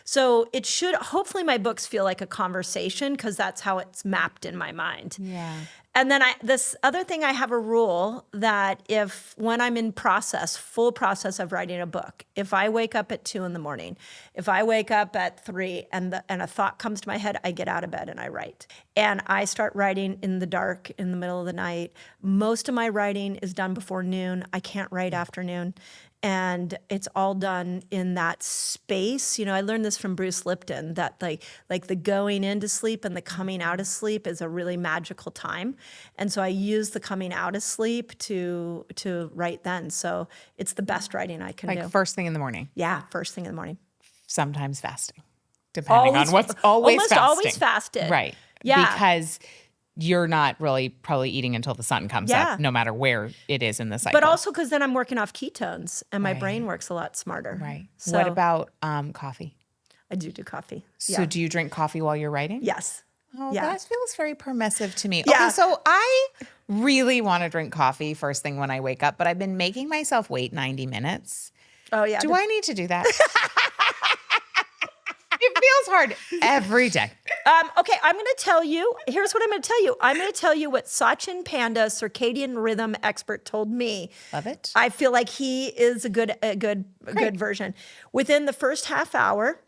So it should, hopefully my books feel like a conversation, because that's how it's mapped in my mind. Yeah. And then this other thing, I have a rule that when I'm in full process of writing a book, if I wake up at 2 a.m, if I wake up at 3 and a thought comes to my head, I get out of bed and I write. And I start writing in the dark, in the middle of the night. Most of my writing is done before noon. I can't write after noon. And it's all done in that space. I learned this from Bruce Lipton, that like the going into sleep and the coming out of sleep is a really magical time. And so I use the coming out of sleep to write then. So it's the best writing I can do. Like first thing in the morning. Yeah, first thing in the morning. Sometimes fasting, depending on what's always almost fasting. always fasted. Right. Yeah. Because you're not really probably eating until the sun comes up, no matter where it is in the cycle. But also because then I'm working off ketones and my brain works a lot smarter. Right. So What about coffee? I do coffee. So do you drink coffee while you're writing? Yes. Oh, Yeah. that feels very permissive to me. Yeah. Okay, so I really want to drink coffee first thing when I wake up, but I've been making myself wait 90 minutes. Oh, yeah. Do I need to do that? It feels hard every day. Okay, I'm going to tell you. Here's what I'm going to tell you. I'm going to tell you what Sachin Panda, circadian rhythm expert, told me. Love it. I feel like he is a good version. Within the first half hour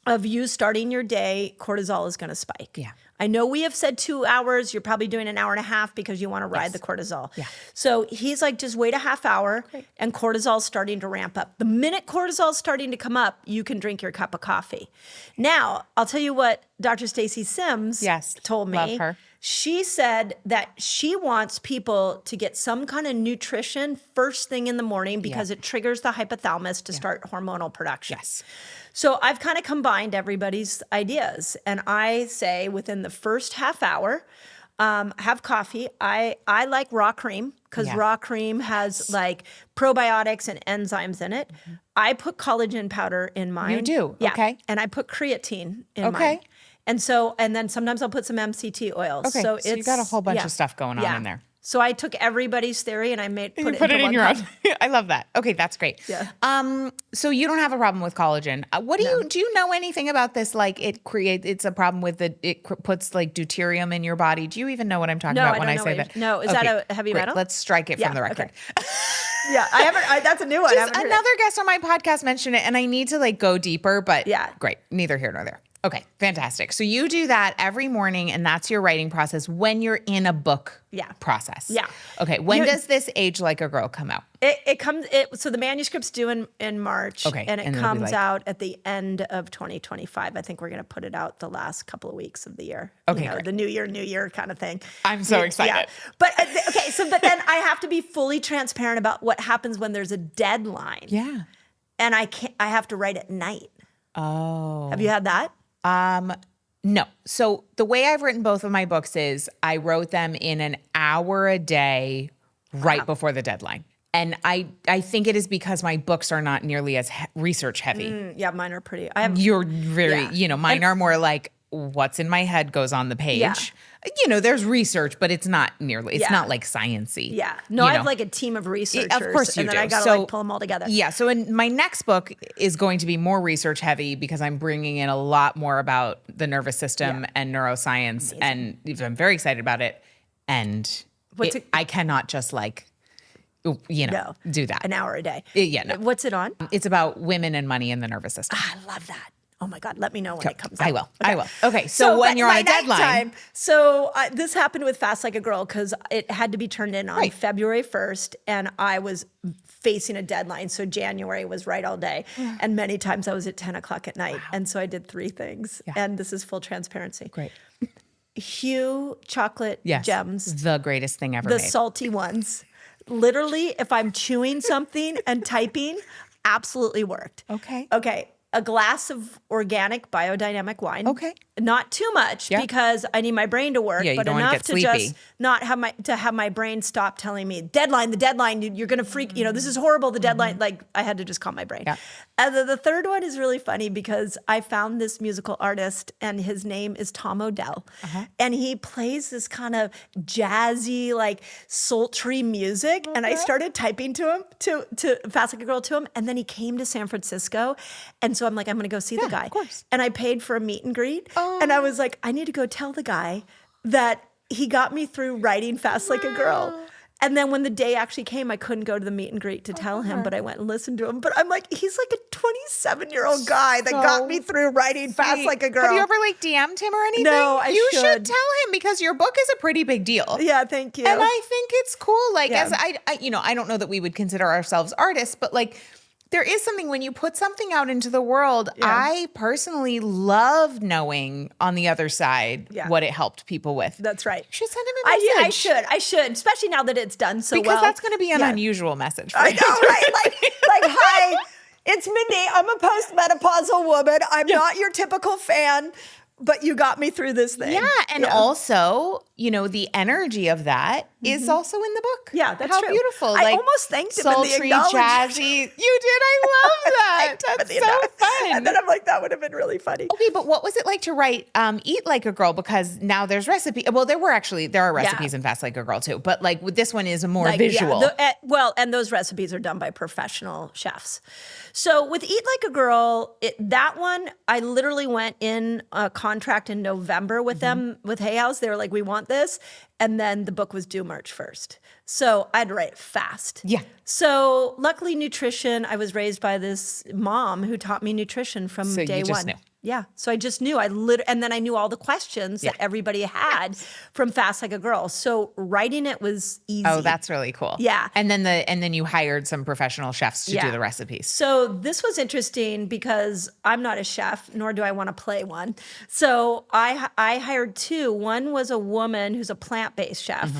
of you starting your day, cortisol is going to spike. Yeah. I know we have said 2 hours. You're probably doing an hour and a half because you want to ride the cortisol. Yeah. So he's like, just wait a half hour and cortisol's starting to ramp up. The minute cortisol's starting to come up, you can drink your cup of coffee. Now, I'll tell you what Dr. Stacey Sims told me. Love her. She said that she wants people to get some kind of nutrition first thing in the morning because it triggers the hypothalamus to start hormonal production. Yes. So I've kind of combined everybody's ideas. And I say within the first half hour, have coffee. I like raw cream because raw cream has like probiotics and enzymes in it. I put collagen powder in mine. You do? Yeah. Okay. And I put creatine in mine. And then sometimes I'll put some MCT oils. Okay, so you got a whole bunch of stuff going on in there. So I took everybody's theory and I put it in your own. I love that. Okay, that's great. Yeah. So you don't have a problem with collagen. What do you know anything about this? Like it's a problem with it puts like deuterium in your body. Do you even know what I'm talking about when I say that? No, is that a heavy metal? Let's strike it from the record. Okay. Yeah, I haven't. That's a new one. Just another guest on my podcast mentioned it, and I need to like go deeper. But Yeah. great. Neither here nor there. Okay, fantastic. So you do that every morning, and that's your writing process when you're in a book process. Yeah. Okay, when does this Age Like a Girl come out? So the manuscript's due in March, Okay, and it and it'll be comes like- out at the end of 2025. I think we're going to put it out the last couple of weeks of the year. Okay, great. The new year kind of thing. I'm so excited. Yeah. But but then I have to be fully transparent about what happens when there's a deadline. Yeah. And I have to write at night. Oh. Have you had that? No. So the way I've written both of my books is I wrote them in an hour a day right before the deadline. And I think it is because my books are not nearly as research heavy. Yeah, mine are pretty. You're very, mine are more like what's in my head goes on the page. Yeah. There's research, but it's not nearly, it's not like science-y. Yeah. No, I have like a team of researchers. Of course you and do. then I got to pull them all together. Yeah. So in my next book is going to be more research heavy because I'm bringing in a lot more about the nervous system and neuroscience. And I'm very excited about it. And I cannot just do that. An hour a day. Yeah. No. What's it on? It's about women and money in the nervous system. I love that. Oh my God, let me know when it comes out. I will. Okay, so when you're on a deadline. So this happened with Fast Like a Girl because it had to be turned in on February 1st, and I was facing a deadline. So January was right all day. And many times I was at 10 o'clock at night. And so I did 3 things. Yeah. And this is full transparency. Great. Hue chocolate gems. The greatest thing ever the made. Salty ones. Literally, if I'm chewing something and typing, absolutely worked. Okay. A glass of organic biodynamic wine. Okay. Not too much because I need my brain to work, Yeah, you but don't wanna enough get to sleepy. just not have my brain stop telling me the deadline, you're going to freak, this is horrible, the deadline. Like I had to just calm my brain. Yeah. And the third one is really funny because I found this musical artist and his name is Tom Odell. And he plays this kind of jazzy, like sultry music. And I started typing to him, to Fast Like a Girl to him. And then he came to San Francisco. And so I'm like, I'm going to go see the guy. Of course. And I paid for a meet and greet. And I was like, I need to go tell the guy that he got me through writing Fast Like a Girl. And then when the day actually came, I couldn't go to the meet and greet to tell him, but I went and listened to him. But I'm like, he's like a 27-year-old guy that got me through writing Fast Like a Girl. Have you ever DM'd him or anything? No, You should tell him because your book is a pretty big deal. Yeah, thank you. And I think it's cool. As I don't know that we would consider ourselves artists, but there is something when you put something out into the world. I personally love knowing on the other side what it helped people with. That's right. You should send him a message. I should, especially now that it's done so well. Because that's going to be an unusual message for I you. know, right? Hi, it's Mindy. I'm a postmenopausal woman. I'm not your typical fan, but you got me through this thing. Yeah, and also, the energy of that is also in the book. Yeah, that's How true. beautiful. I almost thanked him in the sultry, acknowledgement. jazzy. You did. I love that. That's so fun. And then I'm like, that would have been really funny. Okay, but what was it like to write Eat Like a Girl? Because now there's recipe. Well, there are recipes in Fast Like a Girl too, but this one is more visual. And those recipes are done by professional chefs. So with Eat Like a Girl, that one, I literally went in a contract in November with them, with Hay House. They were like, we want this. And then the book was due March 1st. So I had to write it fast. Yeah. So luckily nutrition, I was raised by this mom who taught me nutrition from day you just one. knew. Yeah. So I just knew. And then I knew all the questions that everybody had from Fast Like a Girl. So writing it was easy. Oh, that's really cool. Yeah. And then you hired some professional chefs to do the recipes. So this was interesting because I'm not a chef, nor do I want to play one. So I hired 2. One was a woman who's a plant-based chef.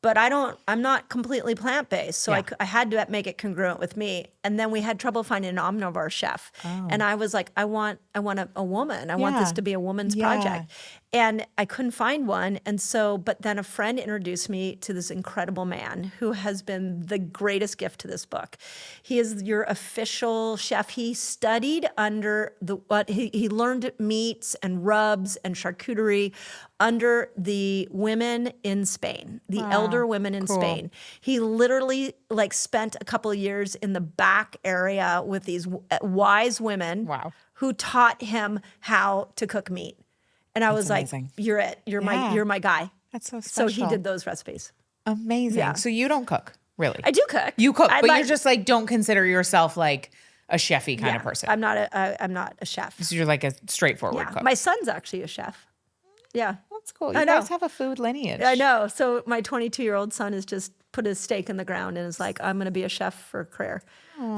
But I'm not completely plant-based. So I had to make it congruent with me. And then we had trouble finding an omnivore chef. And I was like, I want a woman. I want this to be a woman's project. And I couldn't find one. And so, but then a friend introduced me to this incredible man who has been the greatest gift to this book. He is your official chef. He studied under he learned meats and rubs and charcuterie under the women in Spain, the elder women in Spain. He literally spent a couple of years in the back area with these wise women who taught him how to cook meat. And I was amazing. like, you're it. You're my guy. That's so special. So he did those recipes. Amazing. Yeah. So you don't cook, really? I do cook. You cook, I but you're just don't consider yourself a chefy kind of person. I'm not a chef. So you're like a straightforward Yeah. cook. My son's actually a chef. Yeah. That's cool. You I know. guys have a food lineage. I know. So my 22-year-old son has just put his stake in the ground and is like, I'm going to be a chef for career.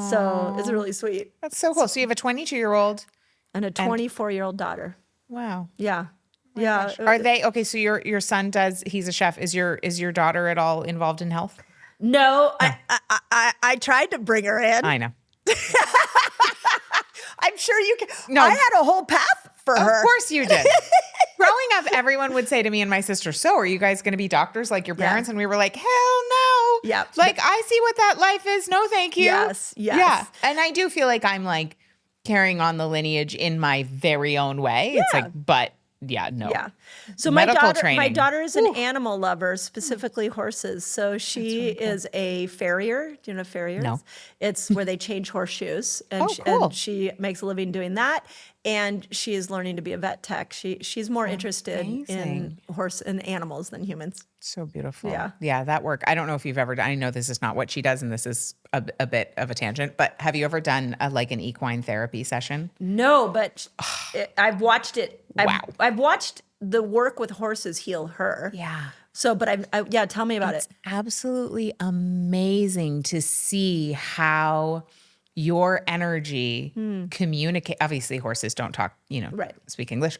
So it's really sweet. That's so cool. So you have a 22-year-old And a 24-year-old daughter. Wow. Yeah. Yeah. Are they okay? So your son he's a chef. Is your daughter at all involved in health? No, I tried to bring her in. I know. I'm sure you can. No. I had a whole path for her. Of course you did. Growing up, everyone would say to me and my sister, so are you guys going to be doctors like your parents? And we were like, hell no. Yeah. Like, I see what that life is. No, thank you. Yes. Yeah. And I do feel like I'm like carrying on the lineage in my very own way. It's like, but yeah, no. Yeah. So Medical my training. daughter is an animal lover, specifically horses. So she is a farrier. Do you know what farriers? No. It's where they change horseshoes. And, cool. and she makes a living doing that. And she is learning to be a vet tech. She's more interested in animals than humans. So beautiful. Yeah. Yeah, that work. I don't know if you've ever done, I know this is not what she does and this is a bit of a tangent, but have you ever done like an equine therapy session? No, but I've watched it. Wow. I've watched the work with horses heal her. Yeah. So, but tell me about It's it. absolutely amazing to see how your energy communicate. Obviously, horses don't talk, Right. speak English,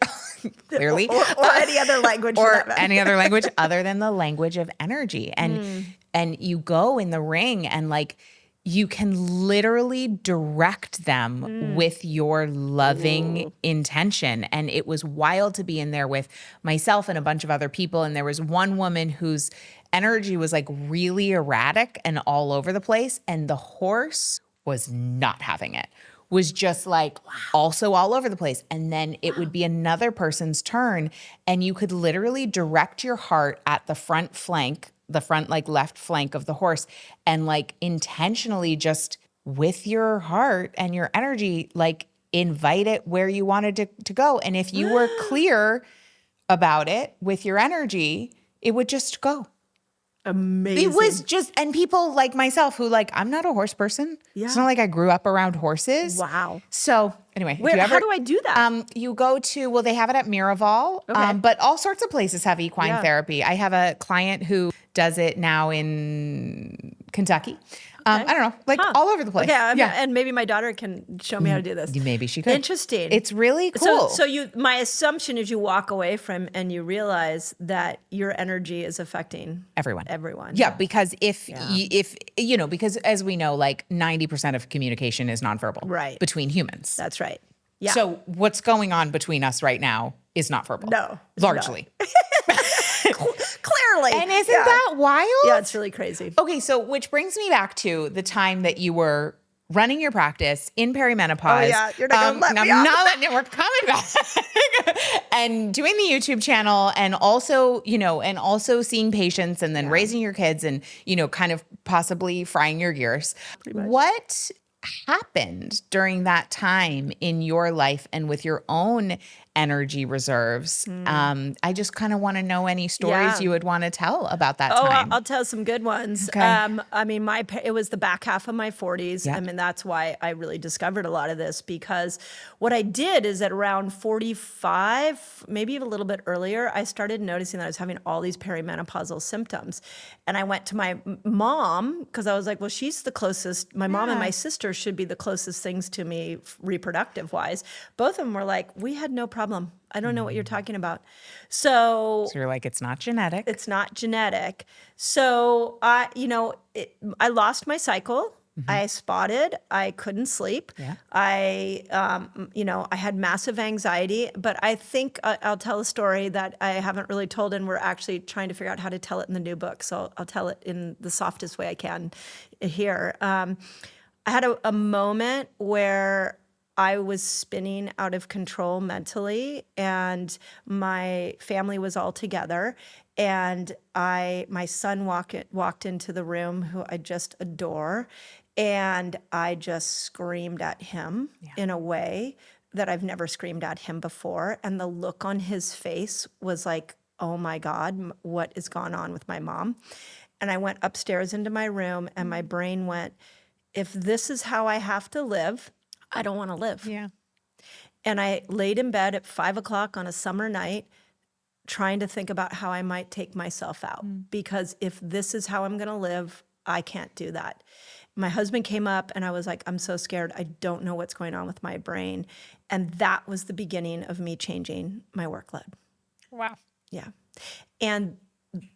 clearly. Or any other language. for Or that matter. any other language other than the language of energy. And you go in the ring and like you can literally direct them with your loving intention. And it was wild to be in there with myself and a bunch of other people. And there was one woman whose energy was like really erratic and all over the place. And the horse was not having it. Was just like also all over the place. And then it would be another person's turn and you could literally direct your heart at the front flank, the front like left flank of the horse and like intentionally just with your heart and your energy, like invite it where you wanted to go. And if you were clear about it with your energy, it would just go. Amazing. It was just, and people like myself who like, I'm not a horse person. Yeah. It's not like I grew up around horses. Wow. So anyway, How do I do that? you go to, well, they have it at Miraval, Okay. but all sorts of places have equine therapy. I have a client who does it now in Kentucky. I don't know, like all over the place. Okay, yeah. and maybe my daughter can show me how to do this. Maybe she could. Interesting. It's really cool. So my assumption is you walk away from and you realize that your energy is affecting Everyone. Yeah. Because if because as we know, like 90% of communication is nonverbal. Right. Between humans. That's right. Yeah. So what's going on between us right now is not verbal. No, it's Largely. Clearly. And isn't that wild? Yeah, it's really crazy. Okay, so which brings me back to the time that you were running your practice in perimenopause. Oh, yeah. You're not gonna let me I'm off. not letting it work. Coming back. And doing the YouTube channel and also, seeing patients and then raising your kids and, kind of possibly frying your gears. What happened during that time in your life and with your own energy reserves? I just kind of want to know any stories you would want to tell about that time. I'll tell some good ones. Okay. I mean, it was the back half of my 40s. Yeah. I mean, that's why I really discovered a lot of this because what I did is at around 45, maybe even a little bit earlier, I started noticing that I was having all these perimenopausal symptoms. And I went to my mom because I was like, well, she's the closest. My mom and my sister should be the closest things to me reproductive wise. Both of them were like, we had no problem. I don't know what you're talking about. So you're like, it's not genetic. It's not genetic. So I lost my cycle. I spotted. I couldn't sleep. Yeah. I had massive anxiety. But I think I'll tell a story that I haven't really told, and we're actually trying to figure out how to tell it in the new book. So I'll tell it in the softest way I can here. I had a moment where I was spinning out of control mentally, and my family was all together. And my son walked into the room, who I just adore, and I just screamed at him in a way that I've never screamed at him before. And the look on his face was like, oh my God, what is going on with my mom? And I went upstairs into my room, and my brain went, if this is how I have to live, I don't want to live. Yeah. And I laid in bed at 5 o'clock on a summer night trying to think about how I might take myself out. Because if this is how I'm going to live, I can't do that. My husband came up and I was like, I'm so scared. I don't know what's going on with my brain. And that was the beginning of me changing my workload. Wow. Yeah. And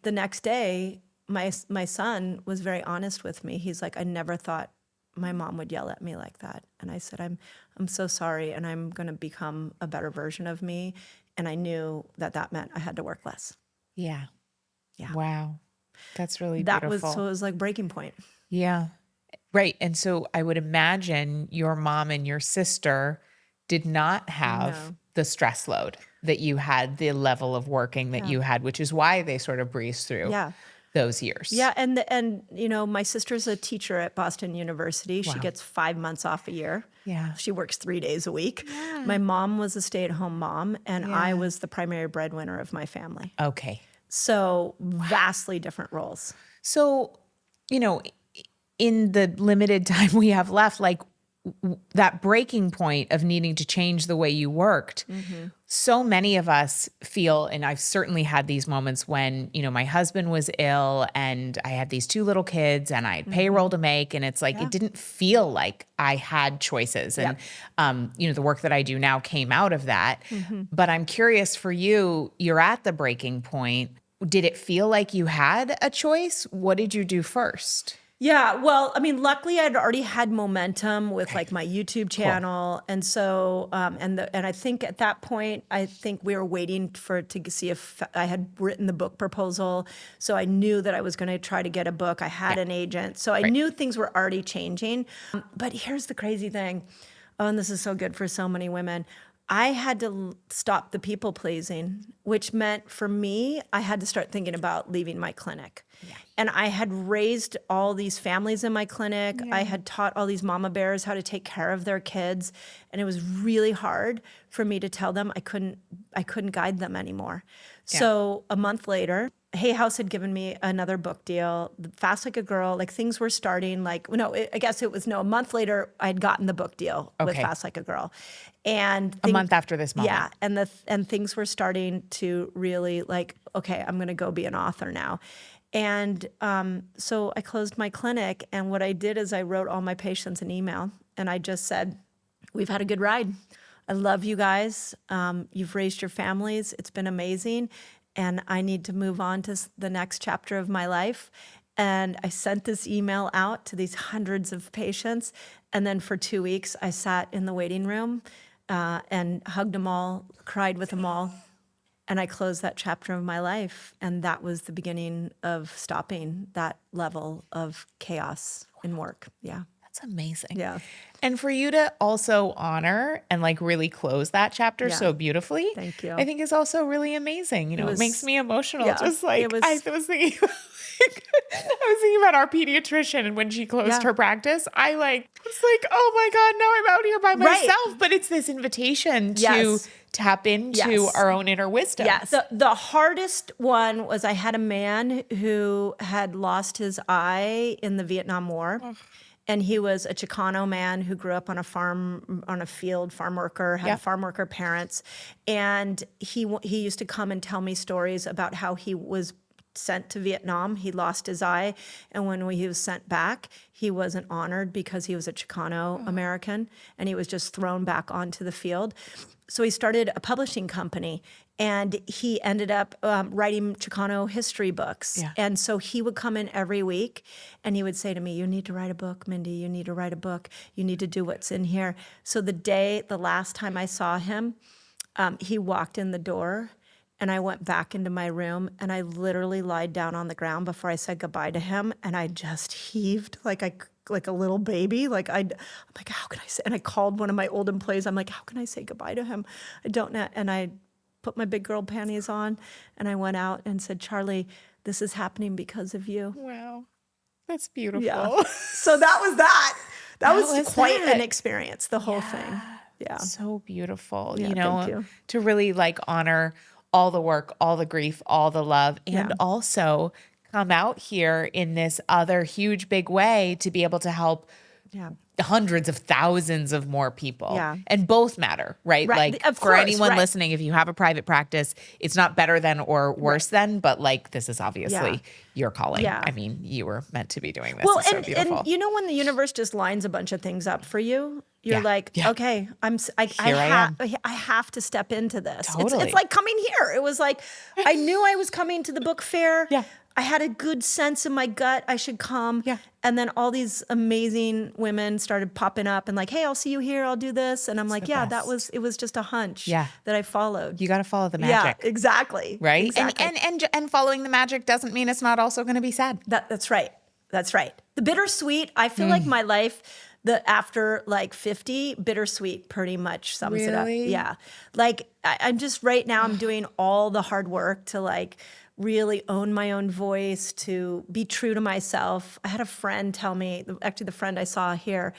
the next day, my son was very honest with me. He's like, I never thought my mom would yell at me like that. And I said, I'm so sorry, and I'm going to become a better version of me. And I knew that meant I had to work less. Yeah. Yeah. Wow. That's really It beautiful. was like breaking point. Yeah. Right. And so I would imagine your mom and your sister did not have the stress load that you had, the level of working that you had, which is why they sort of breezed through those years. Yeah. And my sister's a teacher at Boston University. She gets 5 months off a year. Yeah. She works 3 days a week. Yeah. My mom was a stay-at-home mom, and I was the primary breadwinner of my family. Okay. So vastly different roles. So, in the limited time we have left, like that breaking point of needing to change the way you worked, so many of us feel, and I've certainly had these moments when, my husband was ill and I had these 2 little kids and I had payroll to make, and it's like, it didn't feel like I had choices. And, the work that I do now came out of that. But I'm curious for you, you're at the breaking point. Did it feel like you had a choice? What did you do first? Yeah, well, I mean, luckily I'd already had momentum with like my YouTube channel. Cool. And so, and I think at that point, I think we were waiting to see if I had written the book proposal. So I knew that I was going to try to get a book. I had an agent. So I knew things were already changing. But here's the crazy thing. Oh, and this is so good for so many women. I had to stop the people pleasing, which meant for me, I had to start thinking about leaving my clinic. Yeah. And I had raised all these families in my clinic. Yeah. I had taught all these mama bears how to take care of their kids. And it was really hard for me to tell them I couldn't guide them anymore. Yeah. So a month later, Hay House had given me another book deal, Fast Like a Girl, like things were starting a month later, I had gotten the book deal with Fast Like a Girl. And a month after this moment. Yeah, and things were starting to really like, okay, I'm going to go be an author now. And so I closed my clinic, and what I did is I wrote all my patients an email, and I just said, we've had a good ride. I love you guys. You've raised your families. It's been amazing. And I need to move on to the next chapter of my life. And I sent this email out to these hundreds of patients. And then for 2 weeks, I sat in the waiting room and hugged them all, cried with them all. And I closed that chapter of my life. And that was the beginning of stopping that level of chaos in work. Yeah. That's amazing. Yeah. And for you to also honor and like really close that chapter so beautifully, thank you. I think is also really amazing. It makes me emotional. Yeah, just like I was thinking, about our pediatrician, and when she closed her practice, I was like, oh my God, now I'm out here by myself. Right. But it's this invitation to tap into our own inner wisdom. Yes. The hardest one was I had a man who had lost his eye in the Vietnam War. And he was a Chicano man who grew up on a farm, on a field, farm worker, had farm worker parents. And he used to come and tell me stories about how he was sent to Vietnam. He lost his eye. And when he was sent back, he wasn't honored because he was a Chicano American. And he was just thrown back onto the field. So he started a publishing company, and he ended up writing Chicano history books. Yeah. And so he would come in every week, and he would say to me, you need to write a book, Mindy. You need to write a book. You need to do what's in here. So the last time I saw him, he walked in the door, and I went back into my room, and I literally lied down on the ground before I said goodbye to him, and I just heaved like a little baby. I'm like, how can I say? And I called one of my old employees. I'm like, how can I say goodbye to him? I don't know. And I put my big girl panties on, and I went out and said, Charlie, this is happening because of you. Wow. That's beautiful. Yeah. So that was that. That was quite an experience, the whole thing. Yeah. So beautiful. Yeah, thank you. To really honor all the work, all the grief, all the love, and also come out here in this other huge, big way to be able to help hundreds of thousands of more people. Yeah. And both matter, right? Right. Like Of for course, anyone right. listening, if you have a private practice, it's not better than or worse than, but like this is obviously your calling. Yeah. I mean, you were meant to be doing this. Well, It's so beautiful. and you know when the universe just lines a bunch of things up for you, you're Yeah. like, Yeah. okay, I have to step into this. Totally. It's like coming here. It was like I knew I was coming to the book fair. Yeah. I had a good sense in my gut I should come. Yeah. And then all these amazing women started popping up and like, hey, I'll see you here. I'll do this. And I'm like, yeah, best. it was just a hunch Yeah. that I followed. You got to follow the magic. Yeah, exactly. Right? Exactly. And following the magic doesn't mean it's not also going to be sad. That's right. That's right. The bittersweet, I feel like my life, after like 50, bittersweet pretty much sums it up. Really? Yeah. Like I'm just right now, I'm doing all the hard work to like really own my own voice, to be true to myself. I had a friend tell me, actually the friend I saw here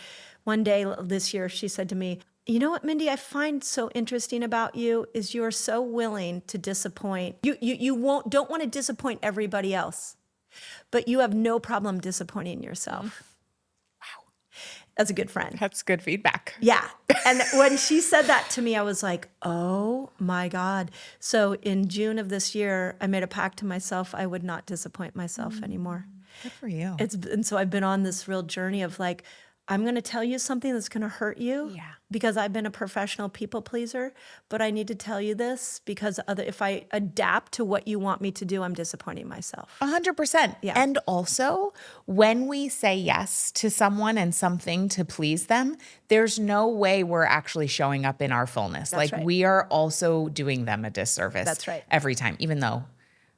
one day this year, she said to me, you know what, Mindy, I find so interesting about you is you're so willing to disappoint. You don't want to disappoint everybody else, but you have no problem disappointing yourself. Wow. That's a good friend. That's good feedback. Yeah. And when she said that to me, I was like, oh my God. So in June of this year, I made a pact to myself I would not disappoint myself anymore. Good for you. And so I've been on this real journey of like, I'm going to tell you something that's going to hurt you because I've been a professional people pleaser, but I need to tell you this because if I adapt to what you want me to do, I'm disappointing myself. 100%. Yeah. And also, when we say yes to someone and something to please them, there's no way we're actually showing up in our fullness. That's like right. we are also doing them a disservice. That's right. Every time, even though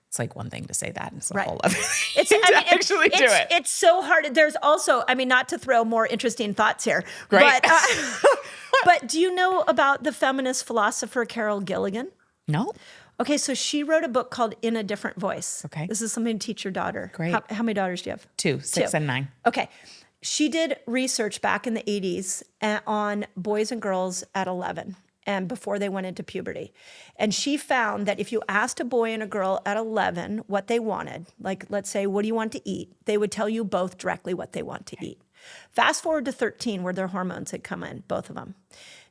it's like one thing to say that and it's a whole other thing It's, I to mean, actually do it. It's so hard. There's also, I mean, not to throw more interesting thoughts here, Right. but do you know about the feminist philosopher Carol Gilligan? No? Okay, so she wrote a book called In a Different Voice. Okay. This is something to teach your daughter. Great. How many daughters do you have? 2, 6, and 9. Okay. She did research back in the 80s on boys and girls at 11 and before they went into puberty. And she found that if you asked a boy and a girl at 11 what they wanted, like let's say, what do you want to eat? They would tell you both directly what they want to eat. Fast forward to 13 where their hormones had come in, both of them.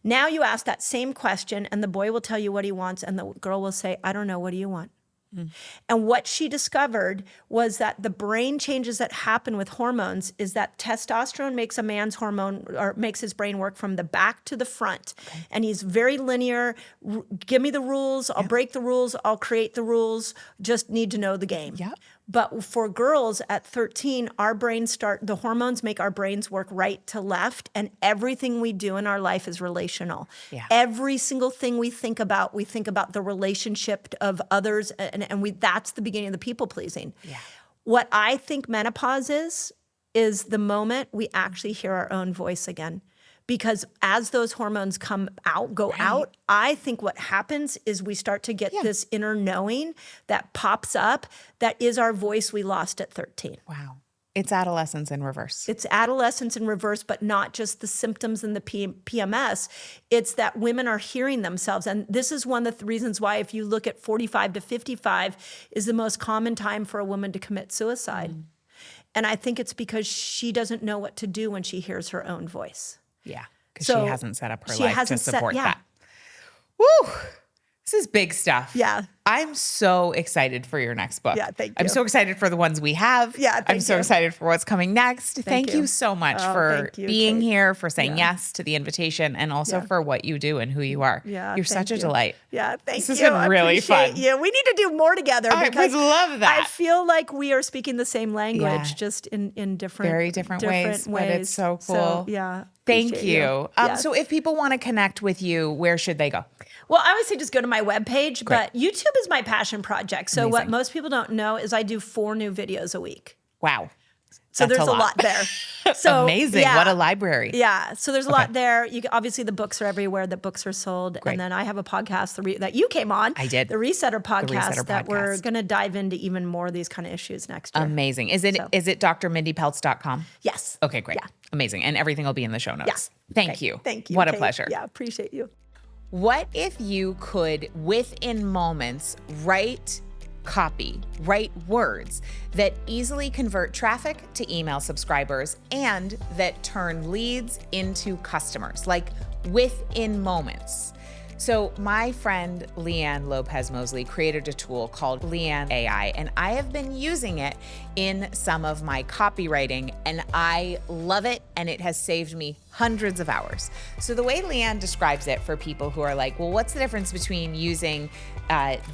Now you ask that same question and the boy will tell you what he wants and the girl will say, I don't know, what do you want? And what she discovered was that the brain changes that happen with hormones is that testosterone makes a man's hormone or makes his brain work from the back to the front. Okay. And he's very linear. Give me the rules. I'll break the rules. I'll create the rules. Just need to know the game. Yep. But for girls at 13, the hormones make our brains work right to left, and everything we do in our life is relational. Yeah. Every single thing we think about the relationship of others, and that's the beginning of the people pleasing. Yeah. What I think menopause is the moment we actually hear our own voice again. Because as those hormones go out, I think what happens is we start to get this inner knowing that pops up that is our voice we lost at 13. Wow. It's adolescence in reverse. It's adolescence in reverse, but not just the symptoms in the PMS. It's that women are hearing themselves. And this is one of the reasons why if you look at 45 to 55 is the most common time for a woman to commit suicide. And I think it's because she doesn't know what to do when she hears her own voice. Yeah, because So she hasn't set up her life to support yeah. that. Woo! This is big stuff. Yeah. I'm so excited for your next book. Yeah, thank I'm you. so excited for the ones we have. Yeah, I'm so excited for what's coming next. Thank you you. so much Oh, for thank you, being Kate. here, for saying yes to the invitation, and also for what you do and who you are. Yeah, You're thank such a you. delight. Yeah, thank you. This has been really appreciate fun. You. We need to do more together I because would love that. I feel like we are speaking the same language, Yeah. just in different, Very different ways, but it's so cool. So, yeah. Thank appreciate you. Yes. So if people want to connect with you, where should they go? Well, I always say just go to my webpage, but YouTube is my passion project. So what Amazing. most people don't know is I do 4 new videos a week. Wow. So That's there's a lot there. So Amazing. yeah. What a library. Yeah. So there's a lot there. Obviously the books are everywhere. The books are sold. Great. And then I have a podcast that you came on. I did. The Resetter podcast Resetter that we're podcast. going to dive into even more of these kind of issues next year. Amazing. Is it drmindipeltz.com? Yes. Okay, great. Yeah. Amazing. And everything will be in the show notes. Thank Okay. you. Thank you. What a Kate. pleasure. Yeah. Appreciate you. What if you could, within moments, write copy, write words that easily convert traffic to email subscribers and that turn leads into customers, like within moments. So my friend Leanne Lopez Mosley created a tool called Leanne AI, and I have been using it in some of my copywriting, and I love it, and it has saved me hundreds of hours. So the way Leanne describes it for people who are like, well, what's the difference between using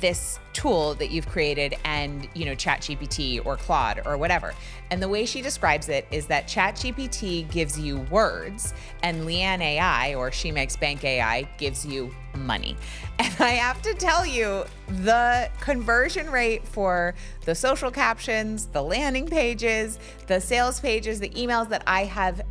this tool that you've created and, ChatGPT or Claude or whatever? And the way she describes it is that ChatGPT gives you words and Leanne AI, or She Makes Bank AI, gives you money. And I have to tell you, the conversion rate for the social captions, the landing pages, the sales pages, the emails that I've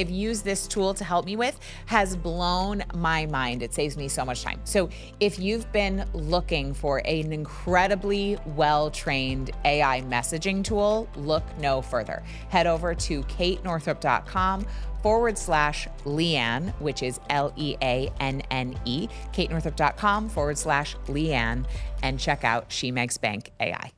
used this tool to help me with has blown my mind. It saves me so much time. So if you've been looking for an incredibly well-trained AI messaging tool, look no further. Head over to katenorthrup.com/Leanne, which is Leanne, katenorthrup.com/Leanne, and check out She Makes Bank AI.